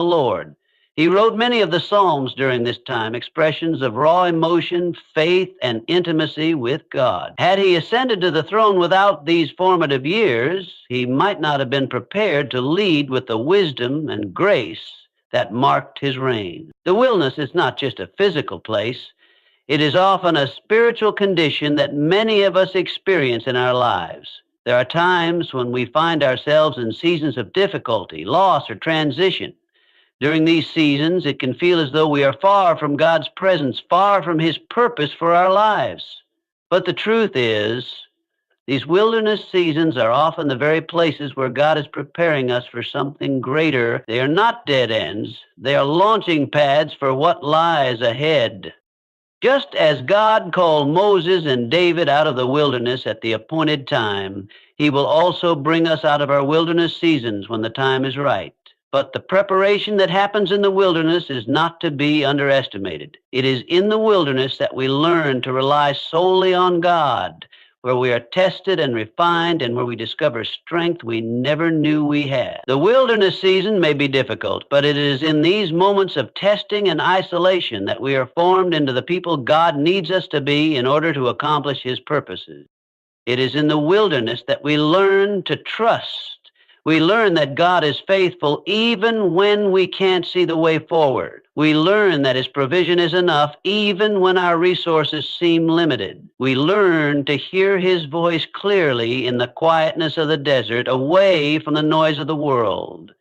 the Lord. He wrote many of the Psalms during this time, expressions of raw emotion, faith, and intimacy with God. Had he ascended to the throne without these formative years, he might not have been prepared to lead with the wisdom and grace that marked his reign. The wilderness is not just a physical place. It is often a spiritual condition that many of us experience in our lives. There are times when we find ourselves in seasons of difficulty, loss, or transition. During these seasons, it can feel as though we are far from God's presence, far from his purpose for our lives. But the truth is, these wilderness seasons are often the very places where God is preparing us for something greater. They are not dead ends. They are launching pads for what lies ahead. Just as God called Moses and David out of the wilderness at the appointed time, he will also bring us out of our wilderness seasons when the time is right. But the preparation that happens in the wilderness is not to be underestimated. It is in the wilderness that we learn to rely solely on God, where we are tested and refined, and where we discover strength we never knew we had. The wilderness season may be difficult, but it is in these moments of testing and isolation that we are formed into the people God needs us to be in order to accomplish his purposes. It is in the wilderness that we learn to trust. We learn that God is faithful even when we can't see the way forward. We learn that his provision is enough even when our resources seem limited. We learn to hear his voice clearly in the quietness of the desert, away from the noise of the world.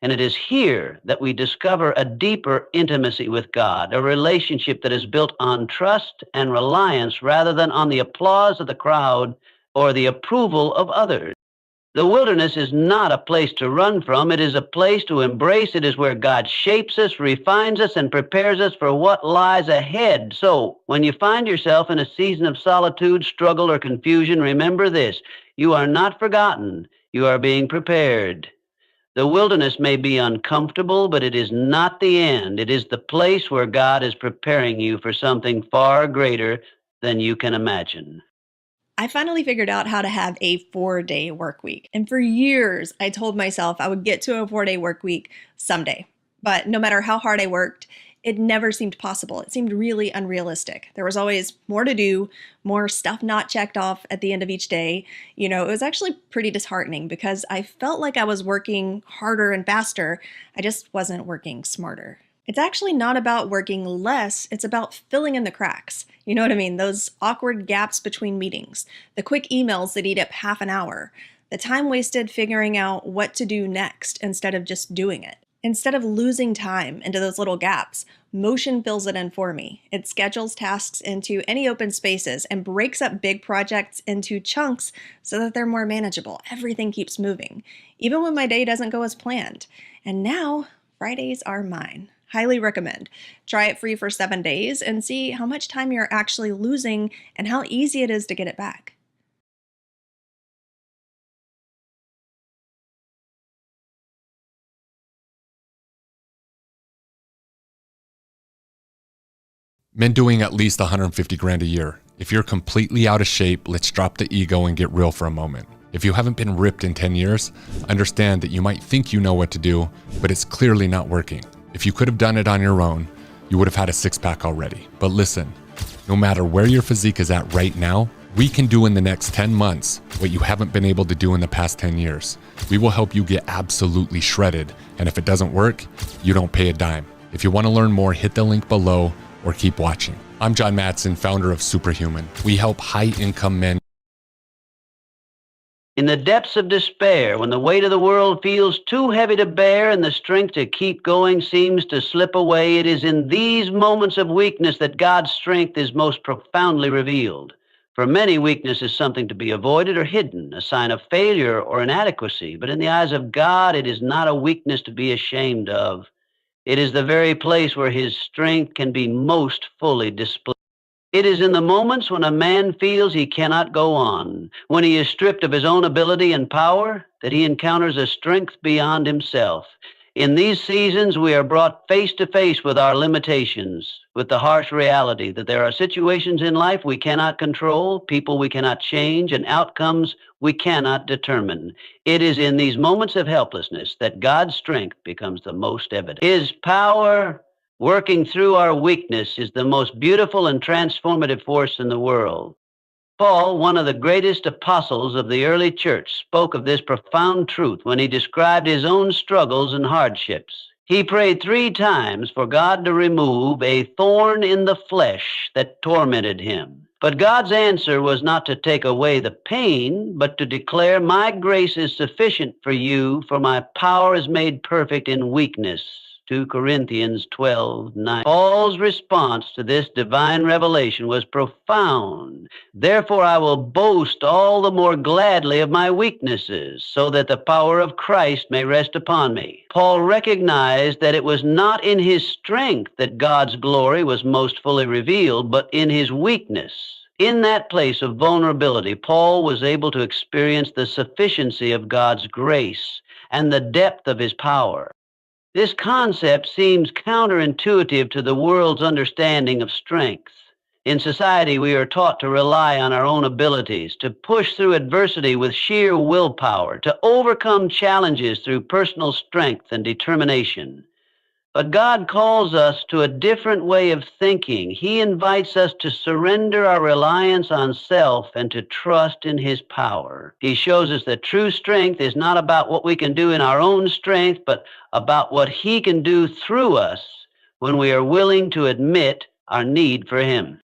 And it is here that we discover a deeper intimacy with God, a relationship that is built on trust and reliance rather than on the applause of the crowd or the approval of others. The wilderness is not a place to run from. It is a place to embrace. It is where God shapes us, refines us, and prepares us for what lies ahead. So, when you find yourself in a season of solitude, struggle, or confusion, remember this: you are not forgotten. You are being prepared. The wilderness may be uncomfortable, but it is not the end. It is the place where God is preparing you for something far greater than you can imagine. I finally figured out how to have a 4-day work week. And for years, I told myself I would get to a 4-day work week someday. But no matter how hard I worked, it never seemed possible. It seemed really unrealistic. There was always more to do, more stuff not checked off at the end of each day. It was actually pretty disheartening because I felt like I was working harder and faster. I just wasn't working smarter. It's actually not about working less, it's about filling in the cracks. You know what I mean? Those awkward gaps between meetings, the quick emails that eat up half an hour, the time wasted figuring out what to do next instead of just doing it. Instead of losing time into those little gaps, motion fills it in for me. It schedules tasks into any open spaces and breaks up big projects into chunks so that they're more manageable. Everything keeps moving, even when my day doesn't go as planned. And now, Fridays are mine. Highly recommend. Try it free for 7 days and see how much time you're actually losing and how easy it is to get it back. Men doing at least 150 grand a year. If you're completely out of shape, let's drop the ego and get real for a moment. If you haven't been ripped in 10 years, understand that you might think you know what to do, but it's clearly not working. If you could have done it on your own, you would have had a six-pack already. But listen, no matter where your physique is at right now, we can do in the next 10 months what you haven't been able to do in the past 10 years. We will help you get absolutely shredded, and if it doesn't work, you don't pay a dime. If you want to learn more, hit the link below or keep watching. I'm John Matson, founder of Superhuman. We help high-income men. In the depths of despair, when the weight of the world feels too heavy to bear and the strength to keep going seems to slip away, it is in these moments of weakness that God's strength is most profoundly revealed. For many, weakness is something to be avoided or hidden, a sign of failure or inadequacy. But in the eyes of God, it is not a weakness to be ashamed of. It is the very place where his strength can be most fully displayed. It is in the moments when a man feels he cannot go on, when he is stripped of his own ability and power, that he encounters a strength beyond himself. In these seasons, we are brought face to face with our limitations, with the harsh reality that there are situations in life we cannot control, people we cannot change, and outcomes we cannot determine. It is in these moments of helplessness that God's strength becomes the most evident. His power working through our weakness is the most beautiful and transformative force in the world. Paul, one of the greatest apostles of the early church, spoke of this profound truth when he described his own struggles and hardships. He prayed 3 times for God to remove a thorn in the flesh that tormented him. But God's answer was not to take away the pain, but to declare, "My grace is sufficient for you, for my power is made perfect in weakness." 2 Corinthians 12:9. Paul's response to this divine revelation was profound. "Therefore I will boast all the more gladly of my weaknesses, so that the power of Christ may rest upon me." Paul recognized that it was not in his strength that God's glory was most fully revealed, but in his weakness. In that place of vulnerability, Paul was able to experience the sufficiency of God's grace and the depth of his power. This concept seems counterintuitive to the world's understanding of strength. In society, we are taught to rely on our own abilities, to push through adversity with sheer willpower, to overcome challenges through personal strength and determination. But God calls us to a different way of thinking. He invites us to surrender our reliance on self and to trust in His power. He shows us that true strength is not about what we can do in our own strength, but about what He can do through us when we are willing to admit our need for Him.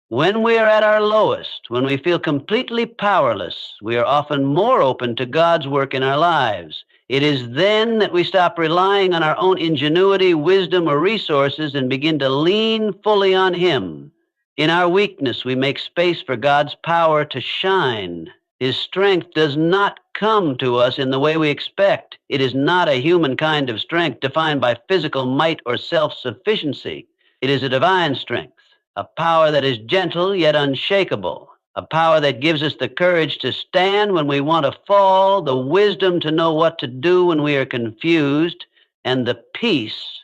When we are at our lowest, when we feel completely powerless, we are often more open to God's work in our lives. It is then that we stop relying on our own ingenuity, wisdom, or resources and begin to lean fully on Him. In our weakness, we make space for God's power to shine. His strength does not come to us in the way we expect. It is not a human kind of strength defined by physical might or self-sufficiency. It is a divine strength, a power that is gentle yet unshakable. A power that gives us the courage to stand when we want to fall, the wisdom to know what to do when we are confused, and the peace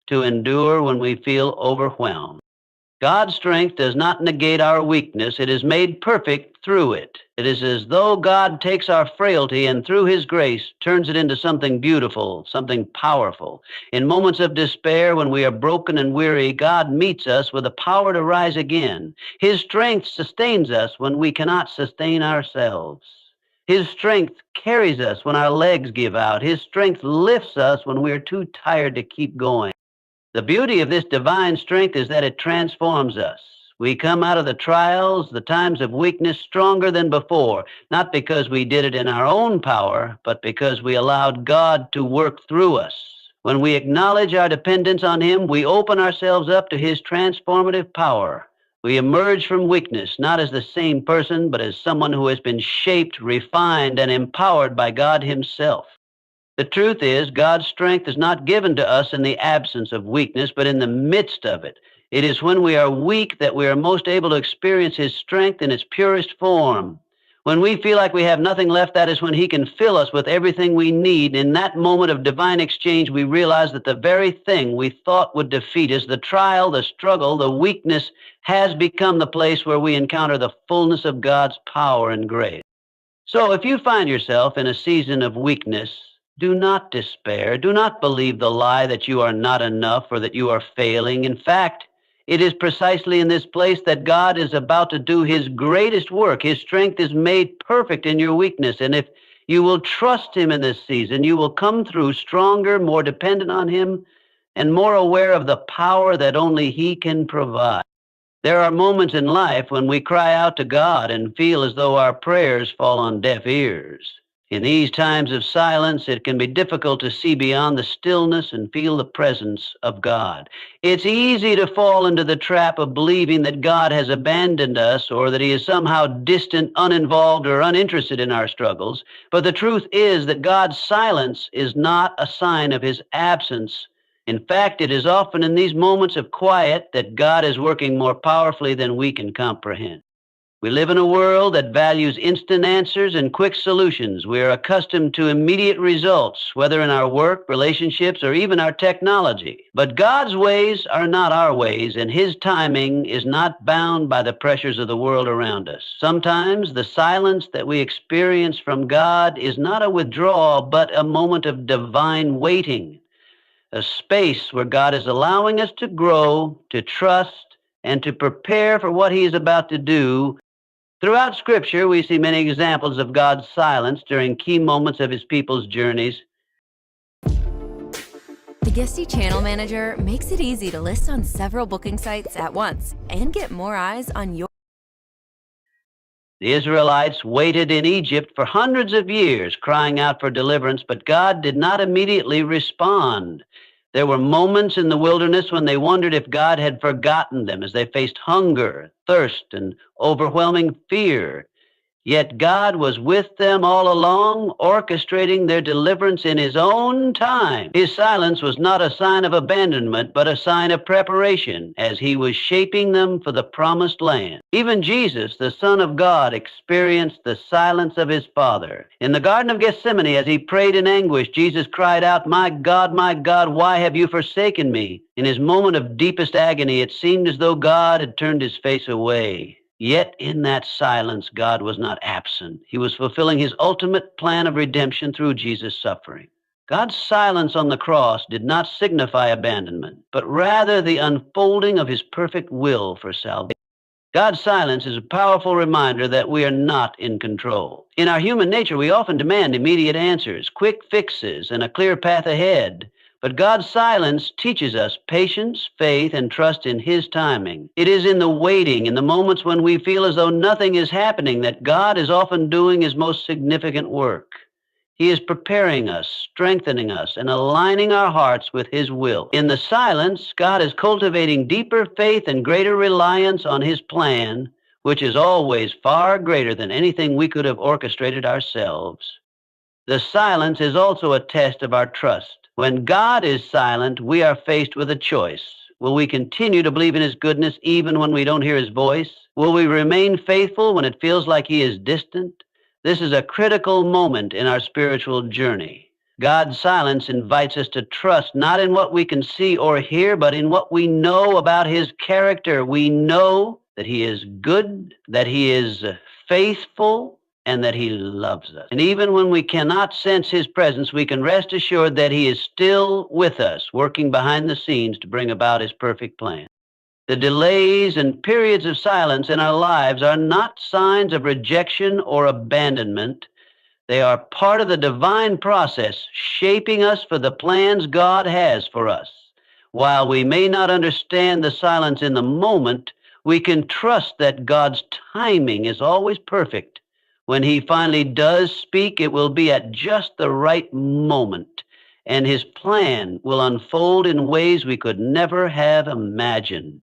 to endure when we feel overwhelmed. God's strength does not negate our weakness. It is made perfect through it. It is as though God takes our frailty and through His grace turns it into something beautiful, something powerful. In moments of despair, when we are broken and weary, God meets us with the power to rise again. His strength sustains us when we cannot sustain ourselves. His strength carries us when our legs give out. His strength lifts us when we are too tired to keep going. The beauty of this divine strength is that it transforms us. We come out of the trials, the times of weakness, stronger than before, not because we did it in our own power, but because we allowed God to work through us. When we acknowledge our dependence on Him, we open ourselves up to His transformative power. We emerge from weakness, not as the same person, but as someone who has been shaped, refined, and empowered by God Himself. The truth is, God's strength is not given to us in the absence of weakness, but in the midst of it. It is when we are weak that we are most able to experience His strength in its purest form. When we feel like we have nothing left, that is when He can fill us with everything we need. In that moment of divine exchange, we realize that the very thing we thought would defeat us, the trial, the struggle, the weakness, has become the place where we encounter the fullness of God's power and grace. So if you find yourself in a season of weakness, do not despair. Do not believe the lie that you are not enough or that you are failing. In fact, it is precisely in this place that God is about to do His greatest work. His strength is made perfect in your weakness. And if you will trust Him in this season, you will come through stronger, more dependent on Him, and more aware of the power that only He can provide. There are moments in life when we cry out to God and feel as though our prayers fall on deaf ears. In these times of silence, it can be difficult to see beyond the stillness and feel the presence of God. It's easy to fall into the trap of believing that God has abandoned us or that He is somehow distant, uninvolved, or uninterested in our struggles. But the truth is that God's silence is not a sign of His absence. In fact, it is often in these moments of quiet that God is working more powerfully than we can comprehend. We live in a world that values instant answers and quick solutions. We are accustomed to immediate results, whether in our work, relationships, or even our technology. But God's ways are not our ways, and His timing is not bound by the pressures of the world around us. Sometimes the silence that we experience from God is not a withdrawal, but a moment of divine waiting, a space where God is allowing us to grow, to trust, and to prepare for what He is about to do. Throughout Scripture, we see many examples of God's silence during key moments of His people's journeys. The YUTST Channel Manager makes it easy to list on several booking sites at once and get more eyes on your. The Israelites waited in Egypt for hundreds of years, crying out for deliverance, but God did not immediately respond. There were moments in the wilderness when they wondered if God had forgotten them as they faced hunger, thirst, and overwhelming fear. Yet God was with them all along, orchestrating their deliverance in His own time. His silence was not a sign of abandonment, but a sign of preparation as He was shaping them for the promised land. Even Jesus, the Son of God, experienced the silence of His Father. In the Garden of Gethsemane, as He prayed in anguish, Jesus cried out, my God, why have you forsaken me?" In His moment of deepest agony, it seemed as though God had turned His face away. Yet in that silence, God was not absent. He was fulfilling His ultimate plan of redemption through Jesus' suffering. God's silence on the cross did not signify abandonment, but rather the unfolding of His perfect will for salvation. God's silence is a powerful reminder that we are not in control. In our human nature, we often demand immediate answers, quick fixes, and a clear path ahead. But God's silence teaches us patience, faith, and trust in His timing. It is in the waiting, in the moments when we feel as though nothing is happening, that God is often doing His most significant work. He is preparing us, strengthening us, and aligning our hearts with His will. In the silence, God is cultivating deeper faith and greater reliance on His plan, which is always far greater than anything we could have orchestrated ourselves. The silence is also a test of our trust. When God is silent, we are faced with a choice. Will we continue to believe in His goodness even when we don't hear His voice? Will we remain faithful when it feels like He is distant? This is a critical moment in our spiritual journey. God's silence invites us to trust not in what we can see or hear, but in what we know about His character. We know that He is good, that He is faithful, and that He loves us. And even when we cannot sense His presence, we can rest assured that He is still with us, working behind the scenes to bring about His perfect plan. The delays and periods of silence in our lives are not signs of rejection or abandonment. They are part of the divine process, shaping us for the plans God has for us. While we may not understand the silence in the moment, we can trust that God's timing is always perfect. When He finally does speak, it will be at just the right moment, and His plan will unfold in ways we could never have imagined.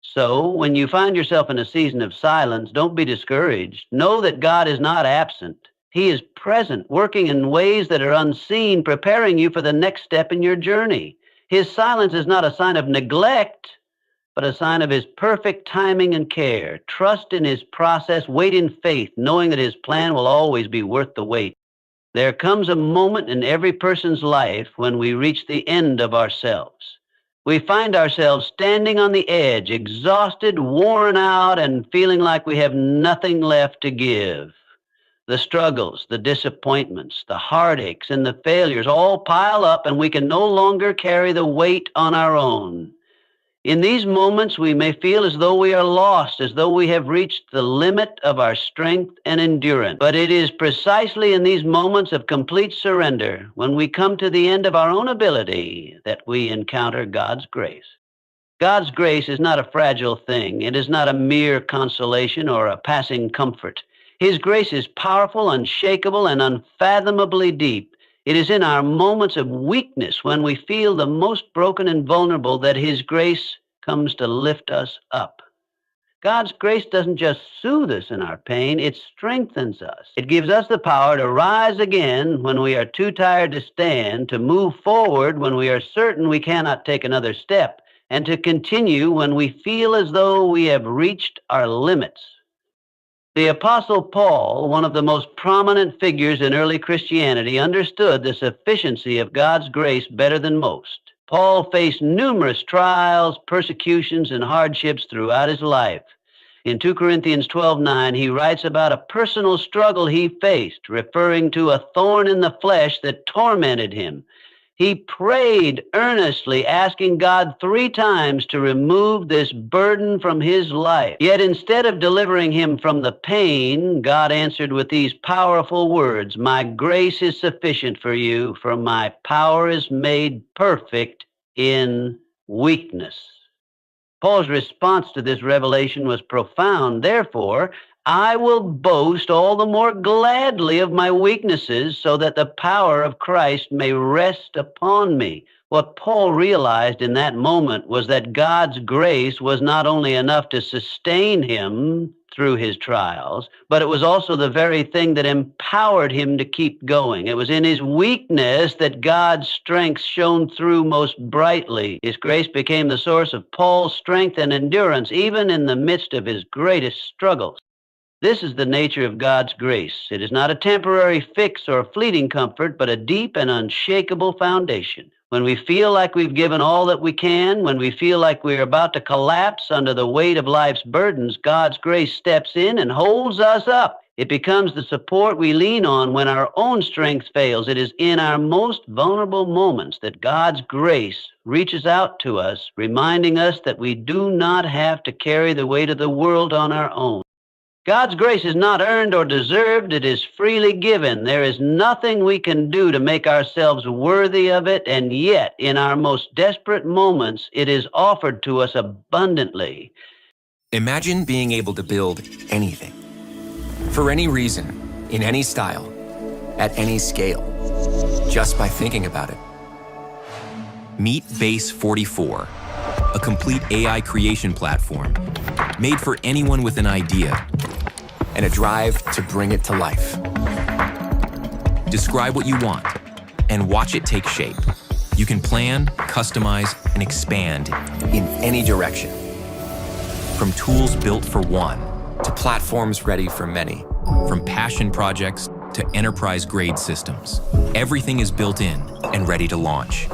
So, when you find yourself in a season of silence, don't be discouraged. Know that God is not absent. He is present, working in ways that are unseen, preparing you for the next step in your journey. His silence is not a sign of neglect, but a sign of His perfect timing and care. Trust in His process, wait in faith, knowing that His plan will always be worth the wait. There comes a moment in every person's life when we reach the end of ourselves. We find ourselves standing on the edge, exhausted, worn out, and feeling like we have nothing left to give. The struggles, the disappointments, the heartaches, and the failures all pile up, and we can no longer carry the weight on our own. In these moments, we may feel as though we are lost, as though we have reached the limit of our strength and endurance. But it is precisely in these moments of complete surrender, when we come to the end of our own ability, that we encounter God's grace. God's grace is not a fragile thing. It is not a mere consolation or a passing comfort. His grace is powerful, unshakable, and unfathomably deep. It is in our moments of weakness, when we feel the most broken and vulnerable, that His grace comes to lift us up. God's grace doesn't just soothe us in our pain, it strengthens us. It gives us the power to rise again when we are too tired to stand, to move forward when we are certain we cannot take another step, and to continue when we feel as though we have reached our limits. The Apostle Paul, one of the most prominent figures in early Christianity, understood the sufficiency of God's grace better than most. Paul faced numerous trials, persecutions, and hardships throughout his life. In 2 Corinthians 12:9, he writes about a personal struggle he faced, referring to a thorn in the flesh that tormented him. He prayed earnestly, asking God 3 times to remove this burden from his life. Yet instead of delivering him from the pain, God answered with these powerful words, "My grace is sufficient for you, for my power is made perfect in weakness." Paul's response to this revelation was profound. Therefore, I will boast all the more gladly of my weaknesses so that the power of Christ may rest upon me. What Paul realized in that moment was that God's grace was not only enough to sustain him through his trials, but it was also the very thing that empowered him to keep going. It was in his weakness that God's strength shone through most brightly. His grace became the source of Paul's strength and endurance, even in the midst of his greatest struggles. This is the nature of God's grace. It is not a temporary fix or fleeting comfort, but a deep and unshakable foundation. When we feel like we've given all that we can, when we feel like we're about to collapse under the weight of life's burdens, God's grace steps in and holds us up. It becomes the support we lean on when our own strength fails. It is in our most vulnerable moments that God's grace reaches out to us, reminding us that we do not have to carry the weight of the world on our own. God's grace is not earned or deserved. It is freely given. There is nothing we can do to make ourselves worthy of it, and yet, in our most desperate moments, it is offered to us abundantly. Imagine being able to build anything, for any reason, in any style, at any scale, just by thinking about it. Meet Base 44, a complete AI creation platform made for anyone with an idea and a drive to bring it to life. Describe what you want and watch it take shape. You can plan, customize, and expand in any direction. From tools built for one to platforms ready for many, from passion projects to enterprise-grade systems, everything is built in and ready to launch.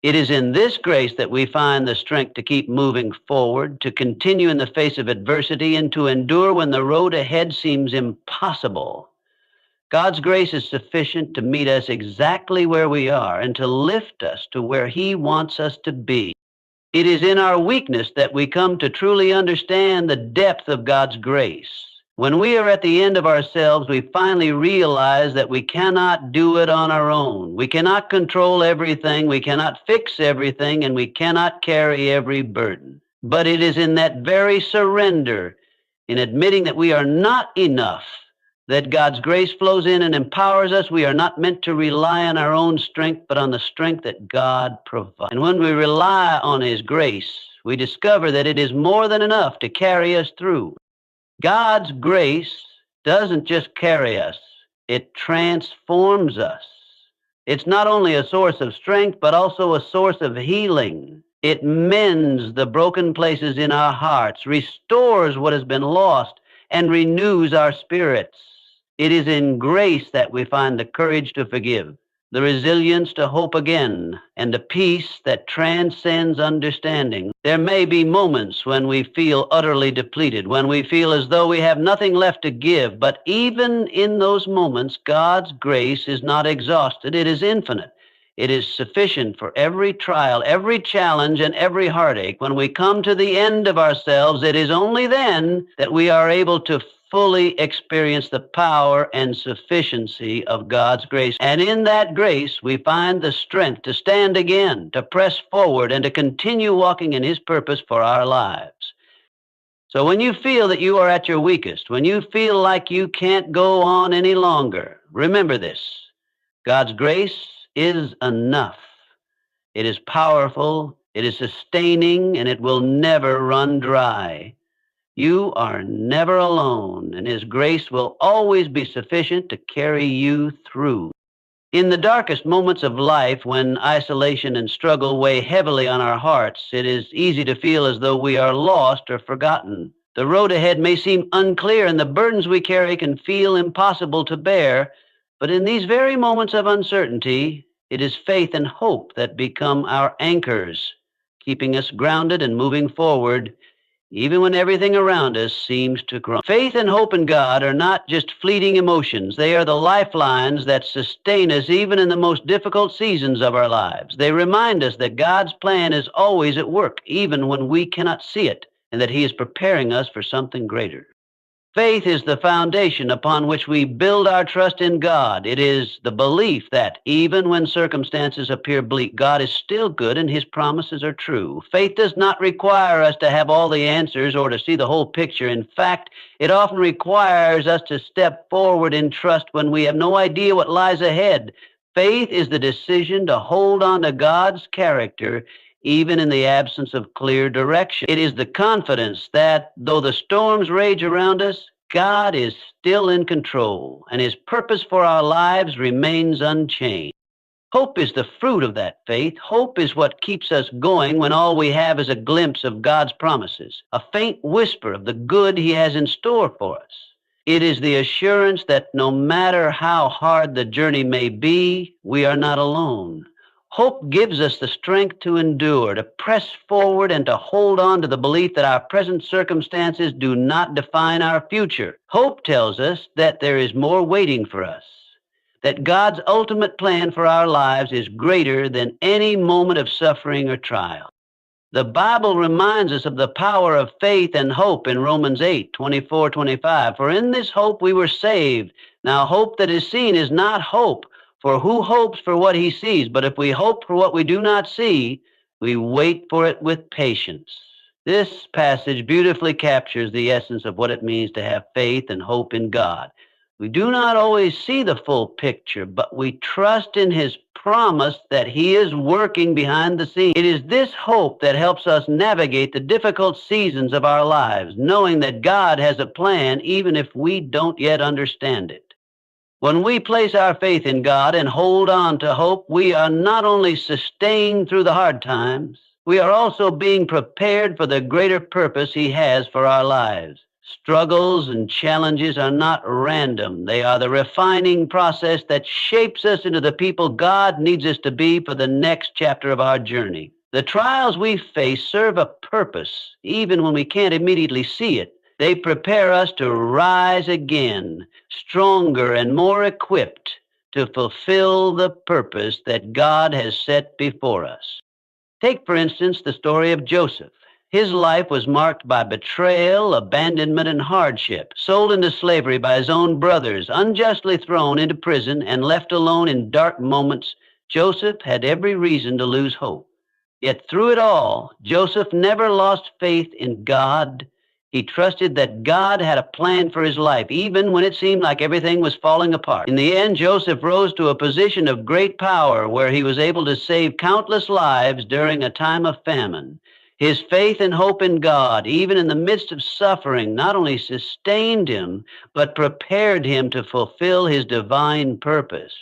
It is in this grace that we find the strength to keep moving forward, to continue in the face of adversity, and to endure when the road ahead seems impossible. God's grace is sufficient to meet us exactly where we are and to lift us to where He wants us to be. It is in our weakness that we come to truly understand the depth of God's grace. When we are at the end of ourselves, we finally realize that we cannot do it on our own. We cannot control everything, we cannot fix everything, and we cannot carry every burden. But it is in that very surrender, in admitting that we are not enough, that God's grace flows in and empowers us. We are not meant to rely on our own strength, but on the strength that God provides. And when we rely on His grace, we discover that it is more than enough to carry us through. God's grace doesn't just carry us, it transforms us. It's not only a source of strength, but also a source of healing. It mends the broken places in our hearts, restores what has been lost, and renews our spirits. It is in grace that we find the courage to forgive, the resilience to hope again, and the peace that transcends understanding. There may be moments when we feel utterly depleted, when we feel as though we have nothing left to give, but even in those moments, God's grace is not exhausted. It is infinite. It is sufficient for every trial, every challenge, and every heartache. When we come to the end of ourselves, it is only then that we are able to fully experience the power and sufficiency of God's grace. And in that grace, we find the strength to stand again, to press forward, and to continue walking in His purpose for our lives. So when you feel that you are at your weakest, when you feel like you can't go on any longer, remember this: God's grace is enough. It is powerful, it is sustaining, and it will never run dry. You are never alone, and His grace will always be sufficient to carry you through. In the darkest moments of life, when isolation and struggle weigh heavily on our hearts, it is easy to feel as though we are lost or forgotten. The road ahead may seem unclear, and the burdens we carry can feel impossible to bear, but in these very moments of uncertainty, it is faith and hope that become our anchors, keeping us grounded and moving forward, even when everything around us seems to crumble. Faith and hope in God are not just fleeting emotions. They are the lifelines that sustain us even in the most difficult seasons of our lives. They remind us that God's plan is always at work, even when we cannot see it, and that He is preparing us for something greater. Faith is the foundation upon which we build our trust in God. It is the belief that even when circumstances appear bleak, God is still good and His promises are true. Faith does not require us to have all the answers or to see the whole picture. In fact, it often requires us to step forward in trust when we have no idea what lies ahead. Faith is the decision to hold on to God's character even in the absence of clear direction. It is the confidence that though the storms rage around us, God is still in control, and His purpose for our lives remains unchanged. Hope is the fruit of that faith. Hope is what keeps us going when all we have is a glimpse of God's promises, a faint whisper of the good He has in store for us. It is the assurance that no matter how hard the journey may be, we are not alone. Hope gives us the strength to endure, to press forward, and to hold on to the belief that our present circumstances do not define our future. Hope tells us that there is more waiting for us, that God's ultimate plan for our lives is greater than any moment of suffering or trial. The Bible reminds us of the power of faith and hope in Romans 8:24-25. For in this hope we were saved. Now hope that is seen is not hope. For who hopes for what he sees? But if we hope for what we do not see, we wait for it with patience. This passage beautifully captures the essence of what it means to have faith and hope in God. We do not always see the full picture, but we trust in His promise that He is working behind the scenes. It is this hope that helps us navigate the difficult seasons of our lives, knowing that God has a plan even if we don't yet understand it. When we place our faith in God and hold on to hope, we are not only sustained through the hard times, we are also being prepared for the greater purpose He has for our lives. Struggles and challenges are not random. They are the refining process that shapes us into the people God needs us to be for the next chapter of our journey. The trials we face serve a purpose, even when we can't immediately see it. They prepare us to rise again, stronger and more equipped to fulfill the purpose that God has set before us. Take, for instance, the story of Joseph. His life was marked by betrayal, abandonment, and hardship. Sold into slavery by his own brothers, unjustly thrown into prison, and left alone in dark moments, Joseph had every reason to lose hope. Yet through it all, Joseph never lost faith in God. He trusted that God had a plan for his life, even when it seemed like everything was falling apart. In the end, Joseph rose to a position of great power where he was able to save countless lives during a time of famine. His faith and hope in God, even in the midst of suffering, not only sustained him, but prepared him to fulfill his divine purpose.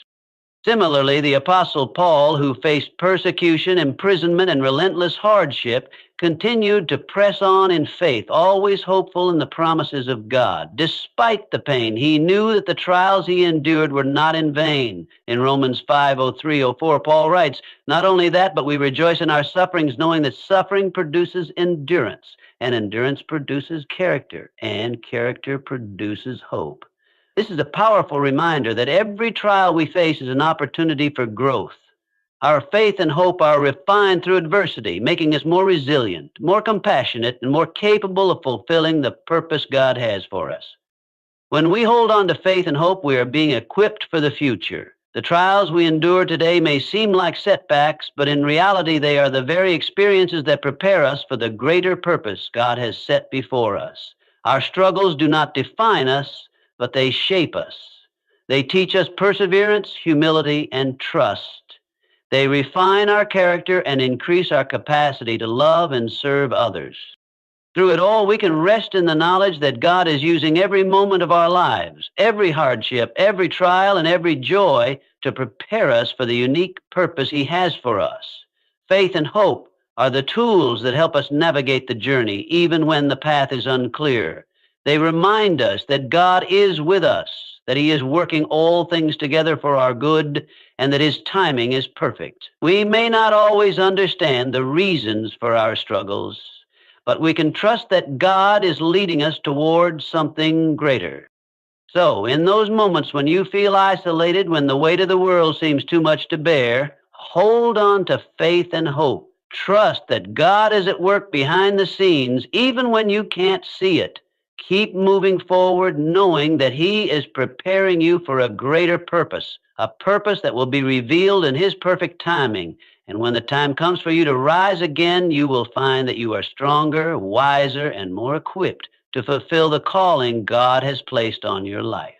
Similarly, the Apostle Paul, who faced persecution, imprisonment, and relentless hardship, continued to press on in faith, always hopeful in the promises of God. Despite the pain, he knew that the trials he endured were not in vain. In Romans 5:03-04, Paul writes, "Not only that, but we rejoice in our sufferings, knowing that suffering produces endurance, and endurance produces character, and character produces hope." This is a powerful reminder that every trial we face is an opportunity for growth. Our faith and hope are refined through adversity, making us more resilient, more compassionate, and more capable of fulfilling the purpose God has for us. When we hold on to faith and hope, we are being equipped for the future. The trials we endure today may seem like setbacks, but in reality, they are the very experiences that prepare us for the greater purpose God has set before us. Our struggles do not define us, but they shape us. They teach us perseverance, humility, and trust. They refine our character and increase our capacity to love and serve others. Through it all, we can rest in the knowledge that God is using every moment of our lives, every hardship, every trial, and every joy to prepare us for the unique purpose He has for us. Faith and hope are the tools that help us navigate the journey, even when the path is unclear. They remind us that God is with us, that He is working all things together for our good, and that His timing is perfect. We may not always understand the reasons for our struggles, but we can trust that God is leading us towards something greater. So, in those moments when you feel isolated, when the weight of the world seems too much to bear, hold on to faith and hope. Trust that God is at work behind the scenes, even when you can't see it. Keep moving forward, knowing that He is preparing you for a greater purpose, a purpose that will be revealed in His perfect timing. And when the time comes for you to rise again, you will find that you are stronger, wiser, and more equipped to fulfill the calling God has placed on your life.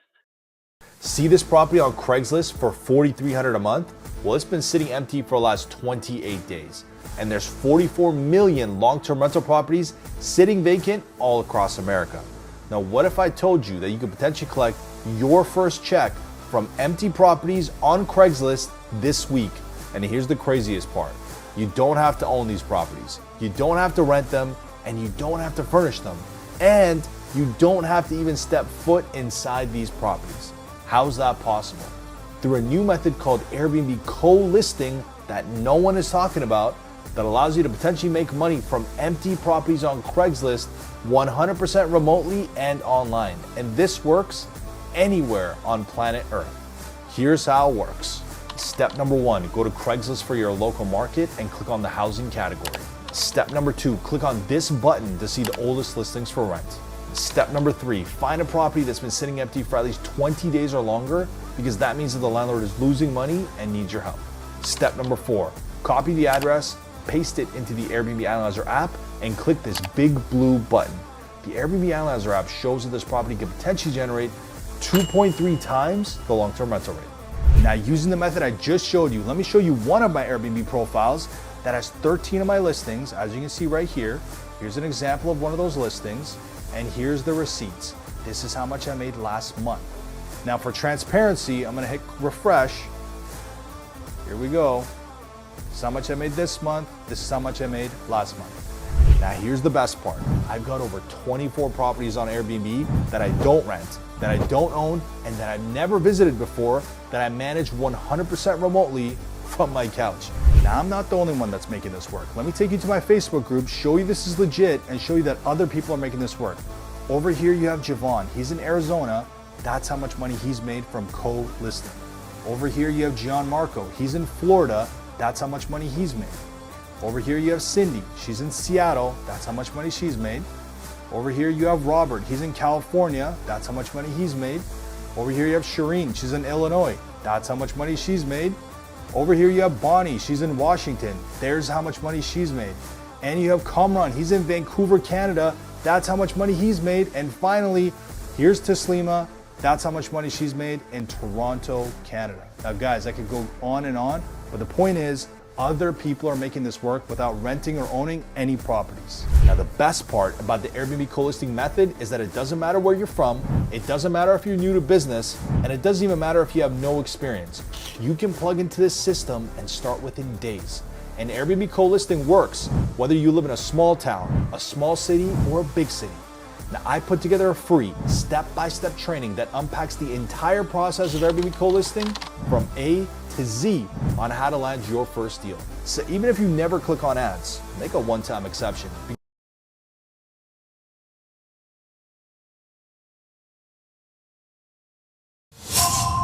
See this property on Craigslist for $4,300 a month? Well, it's been sitting empty for the last 28 days. And there's 44 million long-term rental properties sitting vacant all across America. Now, what if I told you that you could potentially collect your first check from empty properties on Craigslist this week? And here's the craziest part. You don't have to own these properties. You don't have to rent them, and you don't have to furnish them. And you don't have to even step foot inside these properties. How's that possible? Through a new method called Airbnb co-listing that no one is talking about, that allows you to potentially make money from empty properties on Craigslist 100% remotely and online. And this works anywhere on planet Earth. Here's how it works. Step number 1, go to Craigslist for your local market and click on the housing category. Step number 2, click on this button to see the oldest listings for rent. Step number 3, find a property that's been sitting empty for at least 20 days or longer, because that means that the landlord is losing money and needs your help. Step number 4, copy the address, paste it into the Airbnb Analyzer app, and click this big blue button. The Airbnb Analyzer app shows that this property can potentially generate 2.3 times the long-term rental rate. Now, using the method I just showed you, let me show you one of my Airbnb profiles that has 13 of my listings. As you can see right here, here's an example of one of those listings, and here's the receipts. This is how much I made last month. Now, for transparency, I'm gonna hit refresh. Here we go. This is how much I made this month. This is how much I made last month. Now, here's the best part. I've got over 24 properties on Airbnb that I don't rent, that I don't own, and that I've never visited before, that I manage 100% remotely from my couch. Now, I'm not the only one that's making this work. Let me take you to my Facebook group, show you this is legit, and show you that other people are making this work. Over here, you have Javon. He's in Arizona. That's how much money he's made from co-listing. Over here, you have Gianmarco. He's in Florida. That's how much money he's made. Over here, you have Cindy. She's in Seattle. That's how much money she's made. Over here, you have Robert. He's in California. That's how much money he's made. Over here, you have Shireen. She's in Illinois. That's how much money she's made. Over here, you have Bonnie. She's in Washington. There's how much money she's made. And you have Kamran. He's in Vancouver, Canada. That's how much money he's made. And finally, here's Taslima. That's how much money she's made in Toronto, Canada. Now, guys, I could go on and on, but the point is, other people are making this work without renting or owning any properties. Now, the best part about the Airbnb co-listing method is that it doesn't matter where you're from, it doesn't matter if you're new to business, and it doesn't even matter if you have no experience. You can plug into this system and start within days. And Airbnb co-listing works whether you live in a small town, a small city, or a big city. Now, I put together a free step-by-step training that unpacks the entire process of Airbnb co-listing from A to Z on how to land your first deal. So even if you never click on ads, make a one-time exception.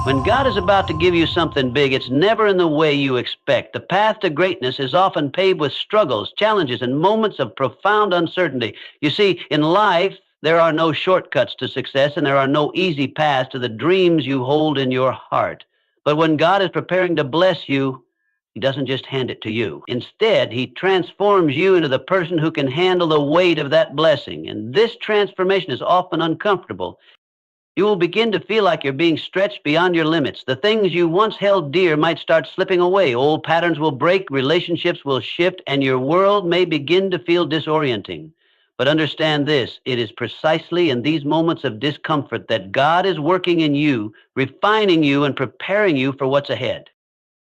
When God is about to give you something big, it's never in the way you expect. The path to greatness is often paved with struggles, challenges, and moments of profound uncertainty. You see, in life, there are no shortcuts to success, and there are no easy paths to the dreams you hold in your heart. But when God is preparing to bless you, He doesn't just hand it to you. Instead, He transforms you into the person who can handle the weight of that blessing. And this transformation is often uncomfortable. You will begin to feel like you're being stretched beyond your limits. The things you once held dear might start slipping away. Old patterns will break, relationships will shift, and your world may begin to feel disorienting. But understand this, it is precisely in these moments of discomfort that God is working in you, refining you, and preparing you for what's ahead.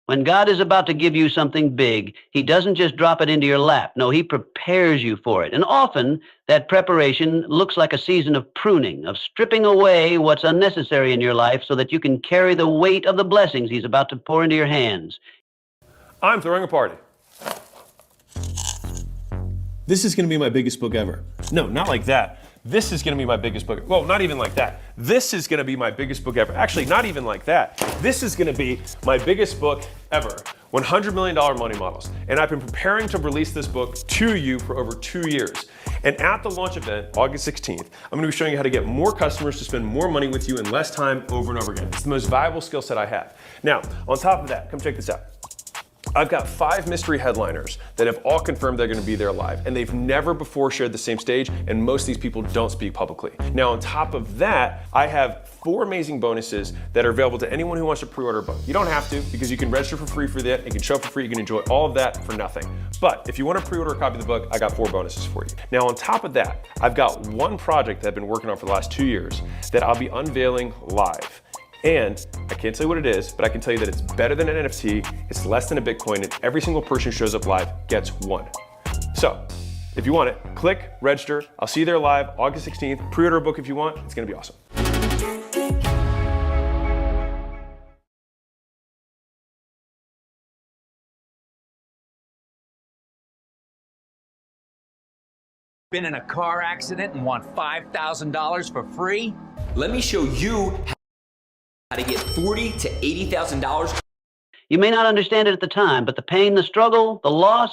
When God is about to give you something big, He doesn't just drop it into your lap. No, He prepares you for it. And often that preparation looks like a season of pruning, of stripping away what's unnecessary in your life so that you can carry the weight of the blessings He's about to pour into your hands. I'm throwing a party. This is going to be my biggest book ever. No, not like that. This is going to be my biggest book. Well, not even like that. This is going to be my biggest book ever. Actually, not even like that. This is going to be my biggest book ever. $100 million Money Models. And I've been preparing to release this book to you for over 2 years. And at the launch event, August 16th, I'm going to be showing you how to get more customers to spend more money with you in less time over and over again. It's the most valuable skill set I have. Now, on top of that, come check this out. I've got 5 mystery headliners that have all confirmed they're going to be there live, and they've never before shared the same stage, and most of these people don't speak publicly. Now, on top of that, I have 4 amazing bonuses that are available to anyone who wants to pre-order a book. You don't have to, because you can register for free for that, you can show up for free, you can enjoy all of that for nothing. But if you want to pre-order a copy of the book, I got 4 bonuses for you. Now, on top of that, I've got one project that I've been working on for the last 2 years that I'll be unveiling live. And I can't tell you what it is, but I can tell you that it's better than an NFT, it's less than a Bitcoin, and every single person who shows up live gets one. So, if you want it, click, register. I'll see you there live, August 16th. Pre-order a book if you want. It's gonna be awesome. Been in a car accident and want $5,000 for free? Let me show you how to get $40,000 to $80,000. You may not understand it at the time, but the pain, the struggle, the loss,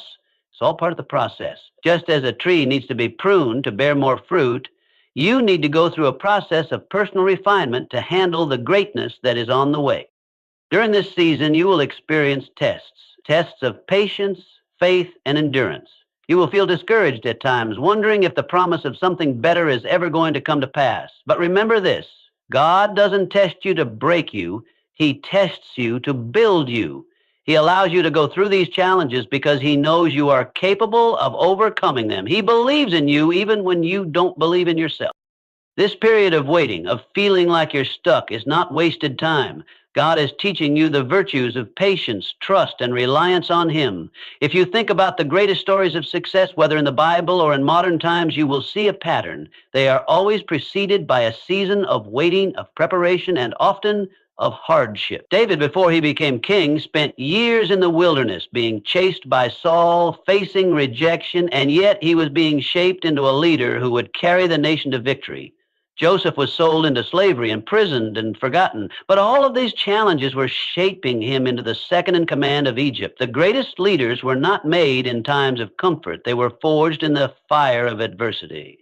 it's all part of the process. Just as a tree needs to be pruned to bear more fruit, you need to go through a process of personal refinement to handle the greatness that is on the way. During this season, you will experience tests of patience, faith, and endurance. You will feel discouraged at times, wondering if the promise of something better is ever going to come to pass. But remember this, God doesn't test you to break you. He tests you to build you. He allows you to go through these challenges because He knows you are capable of overcoming them. He believes in you even when you don't believe in yourself. This period of waiting, of feeling like you're stuck, is not wasted time. God is teaching you the virtues of patience, trust, and reliance on Him. If you think about the greatest stories of success, whether in the Bible or in modern times, you will see a pattern. They are always preceded by a season of waiting, of preparation, and often of hardship. David, before he became king, spent years in the wilderness, being chased by Saul, facing rejection, and yet he was being shaped into a leader who would carry the nation to victory. Joseph was sold into slavery, imprisoned, and forgotten. But all of these challenges were shaping him into the second in command of Egypt. The greatest leaders were not made in times of comfort. They were forged in the fire of adversity.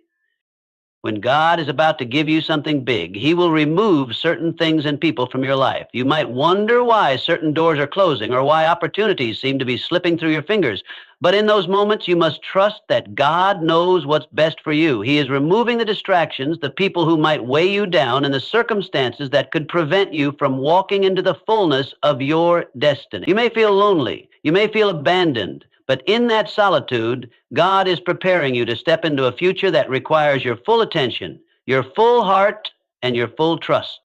When God is about to give you something big, He will remove certain things and people from your life. You might wonder why certain doors are closing or why opportunities seem to be slipping through your fingers. But in those moments, you must trust that God knows what's best for you. He is removing the distractions, the people who might weigh you down, and the circumstances that could prevent you from walking into the fullness of your destiny. You may feel lonely. You may feel abandoned. But in that solitude, God is preparing you to step into a future that requires your full attention, your full heart, and your full trust.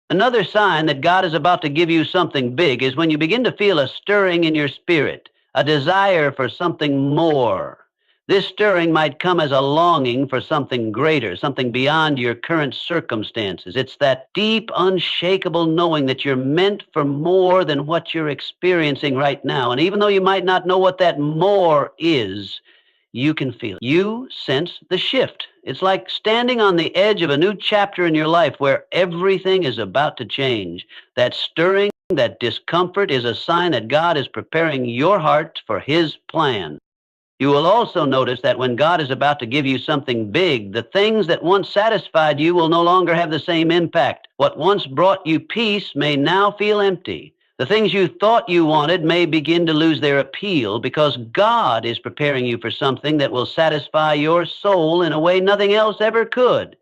Another sign that God is about to give you something big is when you begin to feel a stirring in your spirit, a desire for something more. This stirring might come as a longing for something greater, something beyond your current circumstances. It's that deep, unshakable knowing that you're meant for more than what you're experiencing right now. And even though you might not know what that more is, you can feel it. You sense the shift. It's like standing on the edge of a new chapter in your life where everything is about to change. That stirring, that discomfort is a sign that God is preparing your heart for His plan. You will also notice that when God is about to give you something big, the things that once satisfied you will no longer have the same impact. What once brought you peace may now feel empty. The things you thought you wanted may begin to lose their appeal because God is preparing you for something that will satisfy your soul in a way nothing else ever could.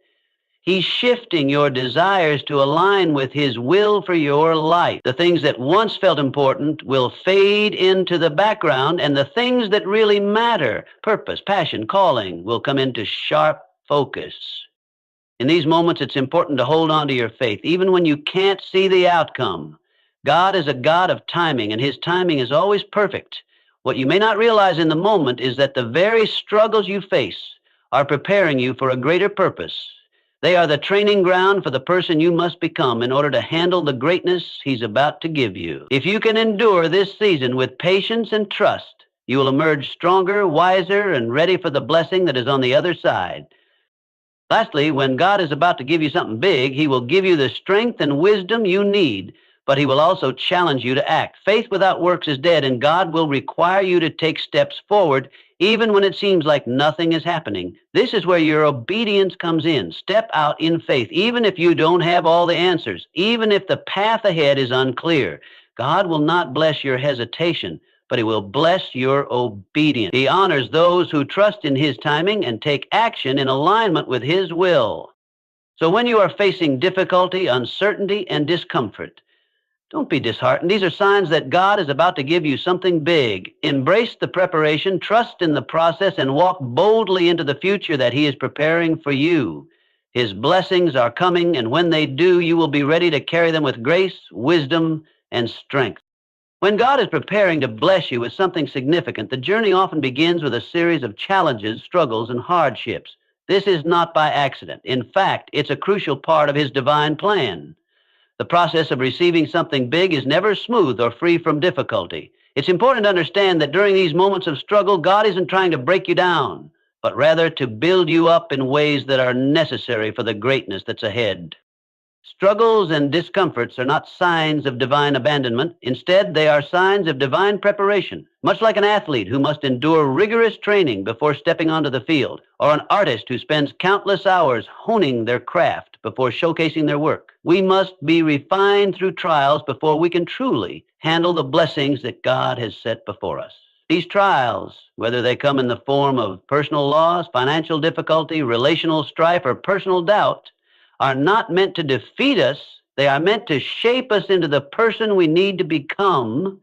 He's shifting your desires to align with His will for your life. The things that once felt important will fade into the background, and the things that really matter, purpose, passion, calling, will come into sharp focus. In these moments, it's important to hold on to your faith, even when you can't see the outcome. God is a God of timing, and his timing is always perfect. What you may not realize in the moment is that the very struggles you face are preparing you for a greater purpose. They are the training ground for the person you must become in order to handle the greatness he's about to give you. If you can endure this season with patience and trust, you will emerge stronger, wiser, and ready for the blessing that is on the other side. Lastly, when God is about to give you something big, he will give you the strength and wisdom you need, but he will also challenge you to act. Faith without works is dead, and God will require you to take steps forward even when it seems like nothing is happening. This is where your obedience comes in. Step out in faith, even if you don't have all the answers, even if the path ahead is unclear. God will not bless your hesitation, but he will bless your obedience. He honors those who trust in his timing and take action in alignment with his will. So when you are facing difficulty, uncertainty, and discomfort, don't be disheartened. These are signs that God is about to give you something big. Embrace the preparation, trust in the process, and walk boldly into the future that he is preparing for you. His blessings are coming, and when they do, you will be ready to carry them with grace, wisdom, and strength. When God is preparing to bless you with something significant, the journey often begins with a series of challenges, struggles, and hardships. This is not by accident. In fact, it's a crucial part of his divine plan. The process of receiving something big is never smooth or free from difficulty. It's important to understand that during these moments of struggle, God isn't trying to break you down, but rather to build you up in ways that are necessary for the greatness that's ahead. Struggles and discomforts are not signs of divine abandonment. Instead, they are signs of divine preparation, much like an athlete who must endure rigorous training before stepping onto the field, or an artist who spends countless hours honing their craft before showcasing their work. We must be refined through trials before we can truly handle the blessings that God has set before us. These trials, whether they come in the form of personal loss, financial difficulty, relational strife, or personal doubt, are not meant to defeat us. They are meant to shape us into the person we need to become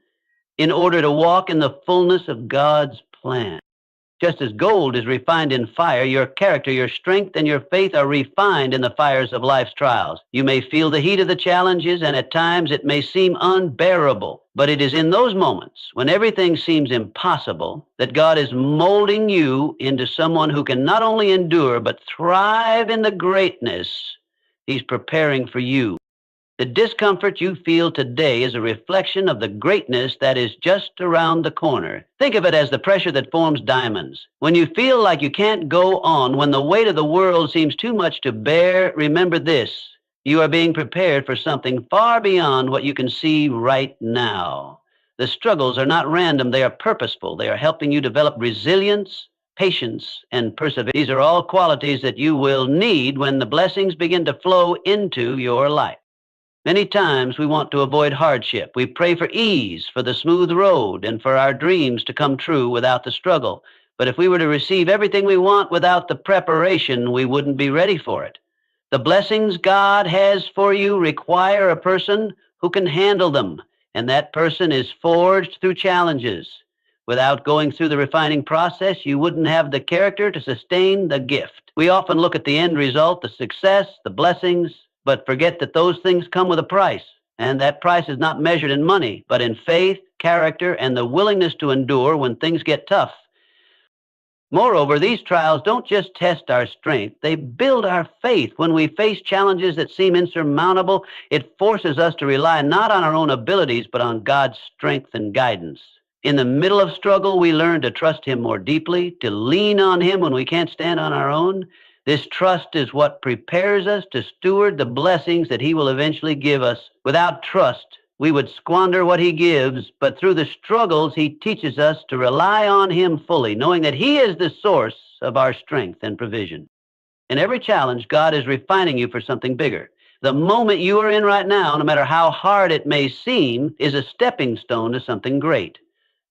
in order to walk in the fullness of God's plan. Just as gold is refined in fire, your character, your strength, and your faith are refined in the fires of life's trials. You may feel the heat of the challenges, and at times it may seem unbearable. But it is in those moments when everything seems impossible that God is molding you into someone who can not only endure, but thrive in the greatness he's preparing for you. The discomfort you feel today is a reflection of the greatness that is just around the corner. Think of it as the pressure that forms diamonds. When you feel like you can't go on, when the weight of the world seems too much to bear, remember this: you are being prepared for something far beyond what you can see right now. The struggles are not random, they are purposeful. They are helping you develop resilience, patience, and perseverance. These are all qualities that you will need when the blessings begin to flow into your life. Many times we want to avoid hardship. We pray for ease, for the smooth road, and for our dreams to come true without the struggle. But if we were to receive everything we want without the preparation, we wouldn't be ready for it. The blessings God has for you require a person who can handle them, and that person is forged through challenges. Without going through the refining process, you wouldn't have the character to sustain the gift. We often look at the end result, the success, the blessings, but forget that those things come with a price, and that price is not measured in money, but in faith, character, and the willingness to endure when things get tough. Moreover, these trials don't just test our strength, they build our faith. When we face challenges that seem insurmountable, it forces us to rely not on our own abilities, but on God's strength and guidance. In the middle of struggle, we learn to trust him more deeply, to lean on him when we can't stand on our own. This trust is what prepares us to steward the blessings that he will eventually give us. Without trust, we would squander what he gives, but through the struggles, he teaches us to rely on him fully, knowing that he is the source of our strength and provision. In every challenge, God is refining you for something bigger. The moment you are in right now, no matter how hard it may seem, is a stepping stone to something great.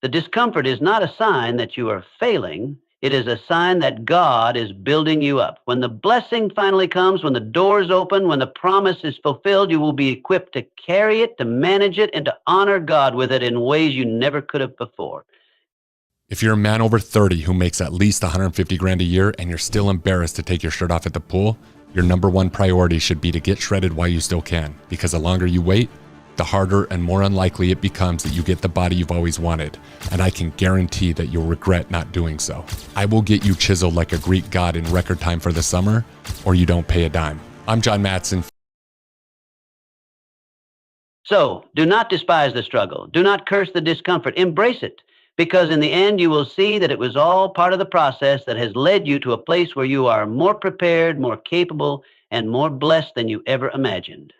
The discomfort is not a sign that you are failing. It is a sign that God is building you up. When the blessing finally comes, when the doors open, when the promise is fulfilled, you will be equipped to carry it, to manage it, and to honor God with it in ways you never could have before. If you're a man over 30 who makes at least 150 grand a year and you're still embarrassed to take your shirt off at the pool, your number one priority should be to get shredded while you still can, because the longer you wait, the harder and more unlikely it becomes that you get the body you've always wanted, and I can guarantee that you'll regret not doing so. I will get you chiseled like a Greek god in record time for the summer, or you don't pay a dime. I'm John Matson. So, do not despise the struggle. Do not curse the discomfort. Embrace it, because in the end you will see that it was all part of the process that has led you to a place where you are more prepared, more capable, and more blessed than you ever imagined.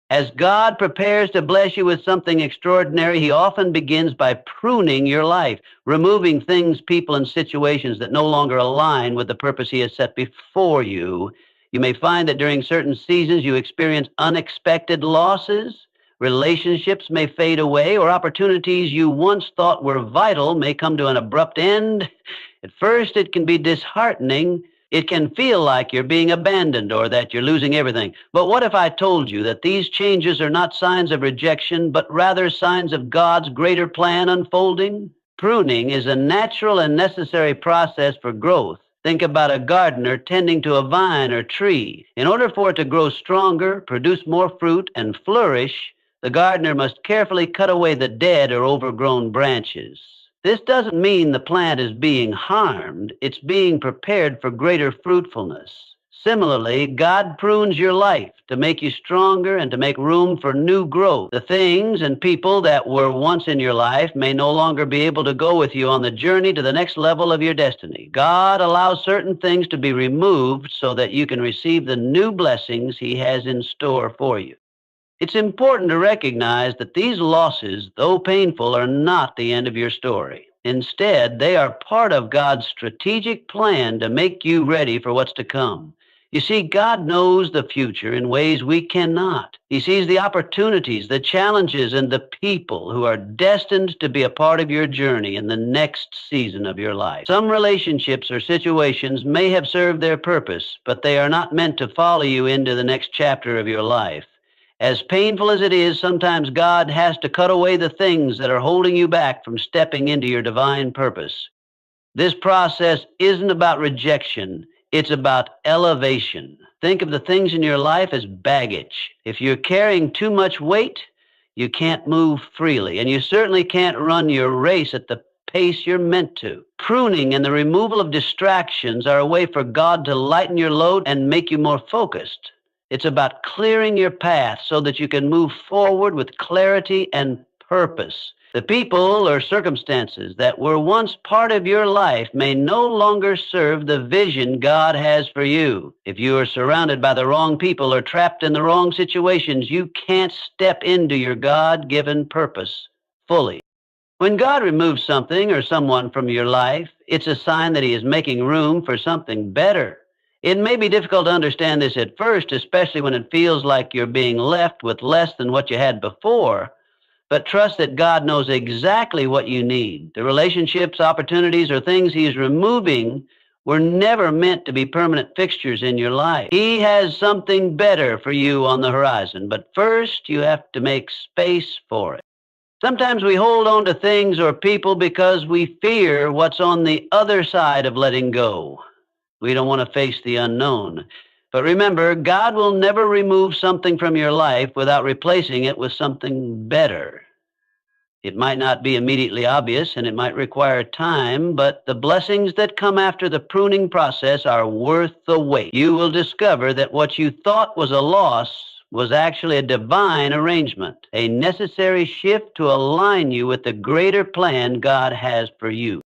As God prepares to bless you with something extraordinary, He often begins by pruning your life, removing things, people, and situations that no longer align with the purpose He has set before you. You may find that during certain seasons you experience unexpected losses. Relationships may fade away, or opportunities you once thought were vital may come to an abrupt end. At first, it can be disheartening. It can feel like you're being abandoned or that you're losing everything. But what if I told you that these changes are not signs of rejection, but rather signs of God's greater plan unfolding? Pruning is a natural and necessary process for growth. Think about a gardener tending to a vine or tree. In order for it to grow stronger, produce more fruit, and flourish, the gardener must carefully cut away the dead or overgrown branches. This doesn't mean the plant is being harmed. It's being prepared for greater fruitfulness. Similarly, God prunes your life to make you stronger and to make room for new growth. The things and people that were once in your life may no longer be able to go with you on the journey to the next level of your destiny. God allows certain things to be removed so that you can receive the new blessings He has in store for you. It's important to recognize that these losses, though painful, are not the end of your story. Instead, they are part of God's strategic plan to make you ready for what's to come. You see, God knows the future in ways we cannot. He sees the opportunities, the challenges, and the people who are destined to be a part of your journey in the next season of your life. Some relationships or situations may have served their purpose, but they are not meant to follow you into the next chapter of your life. As painful as it is, sometimes God has to cut away the things that are holding you back from stepping into your divine purpose. This process isn't about rejection. It's about elevation. Think of the things in your life as baggage. If you're carrying too much weight, you can't move freely, and you certainly can't run your race at the pace you're meant to. Pruning and the removal of distractions are a way for God to lighten your load and make you more focused. It's about clearing your path so that you can move forward with clarity and purpose. The people or circumstances that were once part of your life may no longer serve the vision God has for you. If you are surrounded by the wrong people or trapped in the wrong situations, you can't step into your God-given purpose fully. When God removes something or someone from your life, it's a sign that He is making room for something better. It may be difficult to understand this at first, especially when it feels like you're being left with less than what you had before, but trust that God knows exactly what you need. The relationships, opportunities, or things He's removing were never meant to be permanent fixtures in your life. He has something better for you on the horizon, but first you have to make space for it. Sometimes we hold on to things or people because we fear what's on the other side of letting go. We don't want to face the unknown. But remember, God will never remove something from your life without replacing it with something better. It might not be immediately obvious and it might require time, but the blessings that come after the pruning process are worth the wait. You will discover that what you thought was a loss was actually a divine arrangement, a necessary shift to align you with the greater plan God has for you.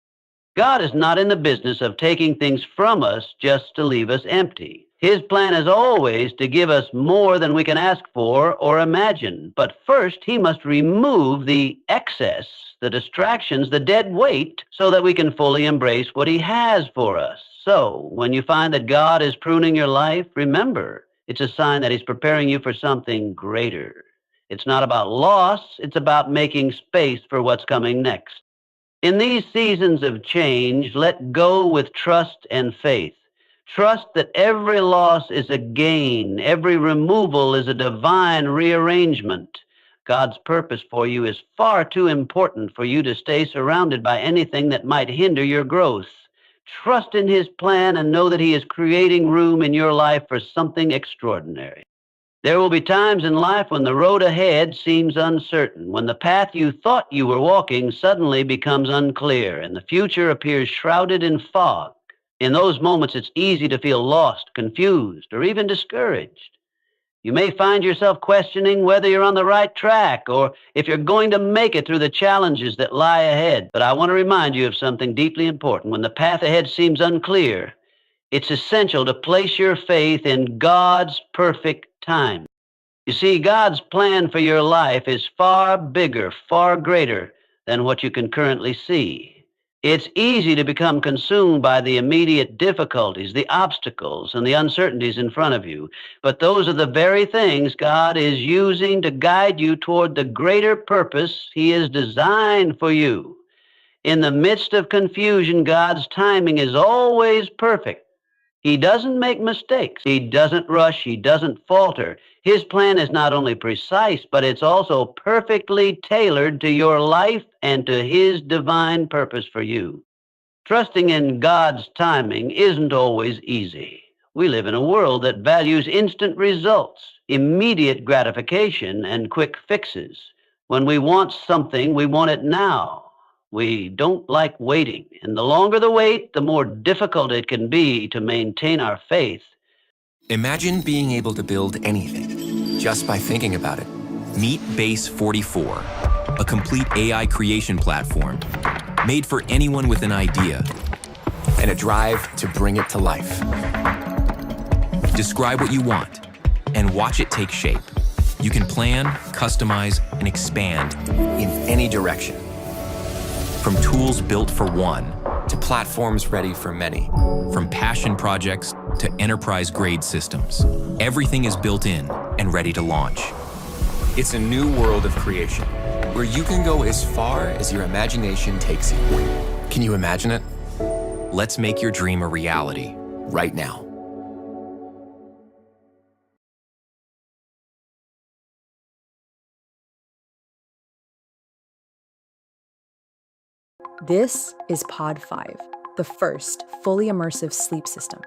God is not in the business of taking things from us just to leave us empty. His plan is always to give us more than we can ask for or imagine. But first, He must remove the excess, the distractions, the dead weight, so that we can fully embrace what He has for us. So, when you find that God is pruning your life, remember, it's a sign that He's preparing you for something greater. It's not about loss, it's about making space for what's coming next. In these seasons of change, let go with trust and faith. Trust that every loss is a gain, every removal is a divine rearrangement. God's purpose for you is far too important for you to stay surrounded by anything that might hinder your growth. Trust in His plan and know that He is creating room in your life for something extraordinary. There will be times in life when the road ahead seems uncertain, when the path you thought you were walking suddenly becomes unclear, and the future appears shrouded in fog. In those moments, it's easy to feel lost, confused, or even discouraged. You may find yourself questioning whether you're on the right track or if you're going to make it through the challenges that lie ahead. But I want to remind you of something deeply important. When the path ahead seems unclear, it's essential to place your faith in God's perfect time. You see, God's plan for your life is far bigger, far greater than what you can currently see. It's easy to become consumed by the immediate difficulties, the obstacles, and the uncertainties in front of you. But those are the very things God is using to guide you toward the greater purpose He has designed for you. In the midst of confusion, God's timing is always perfect. He doesn't make mistakes. He doesn't rush. He doesn't falter. His plan is not only precise, but it's also perfectly tailored to your life and to His divine purpose for you. Trusting in God's timing isn't always easy. We live in a world that values instant results, immediate gratification, and quick fixes. When we want something, we want it now. We don't like waiting, and the longer the wait, the more difficult it can be to maintain our faith. Imagine being able to build anything just by thinking about it. Meet Base 44, a complete AI creation platform made for anyone with an idea and a drive to bring it to life. Describe what you want and watch it take shape. You can plan, customize, and expand in any direction. From tools built for one to platforms ready for many, from passion projects to enterprise-grade systems, everything is built in and ready to launch. It's a new world of creation where you can go as far as your imagination takes you. Can you imagine it? Let's make your dream a reality right now. This is Pod 5, the first fully immersive sleep system.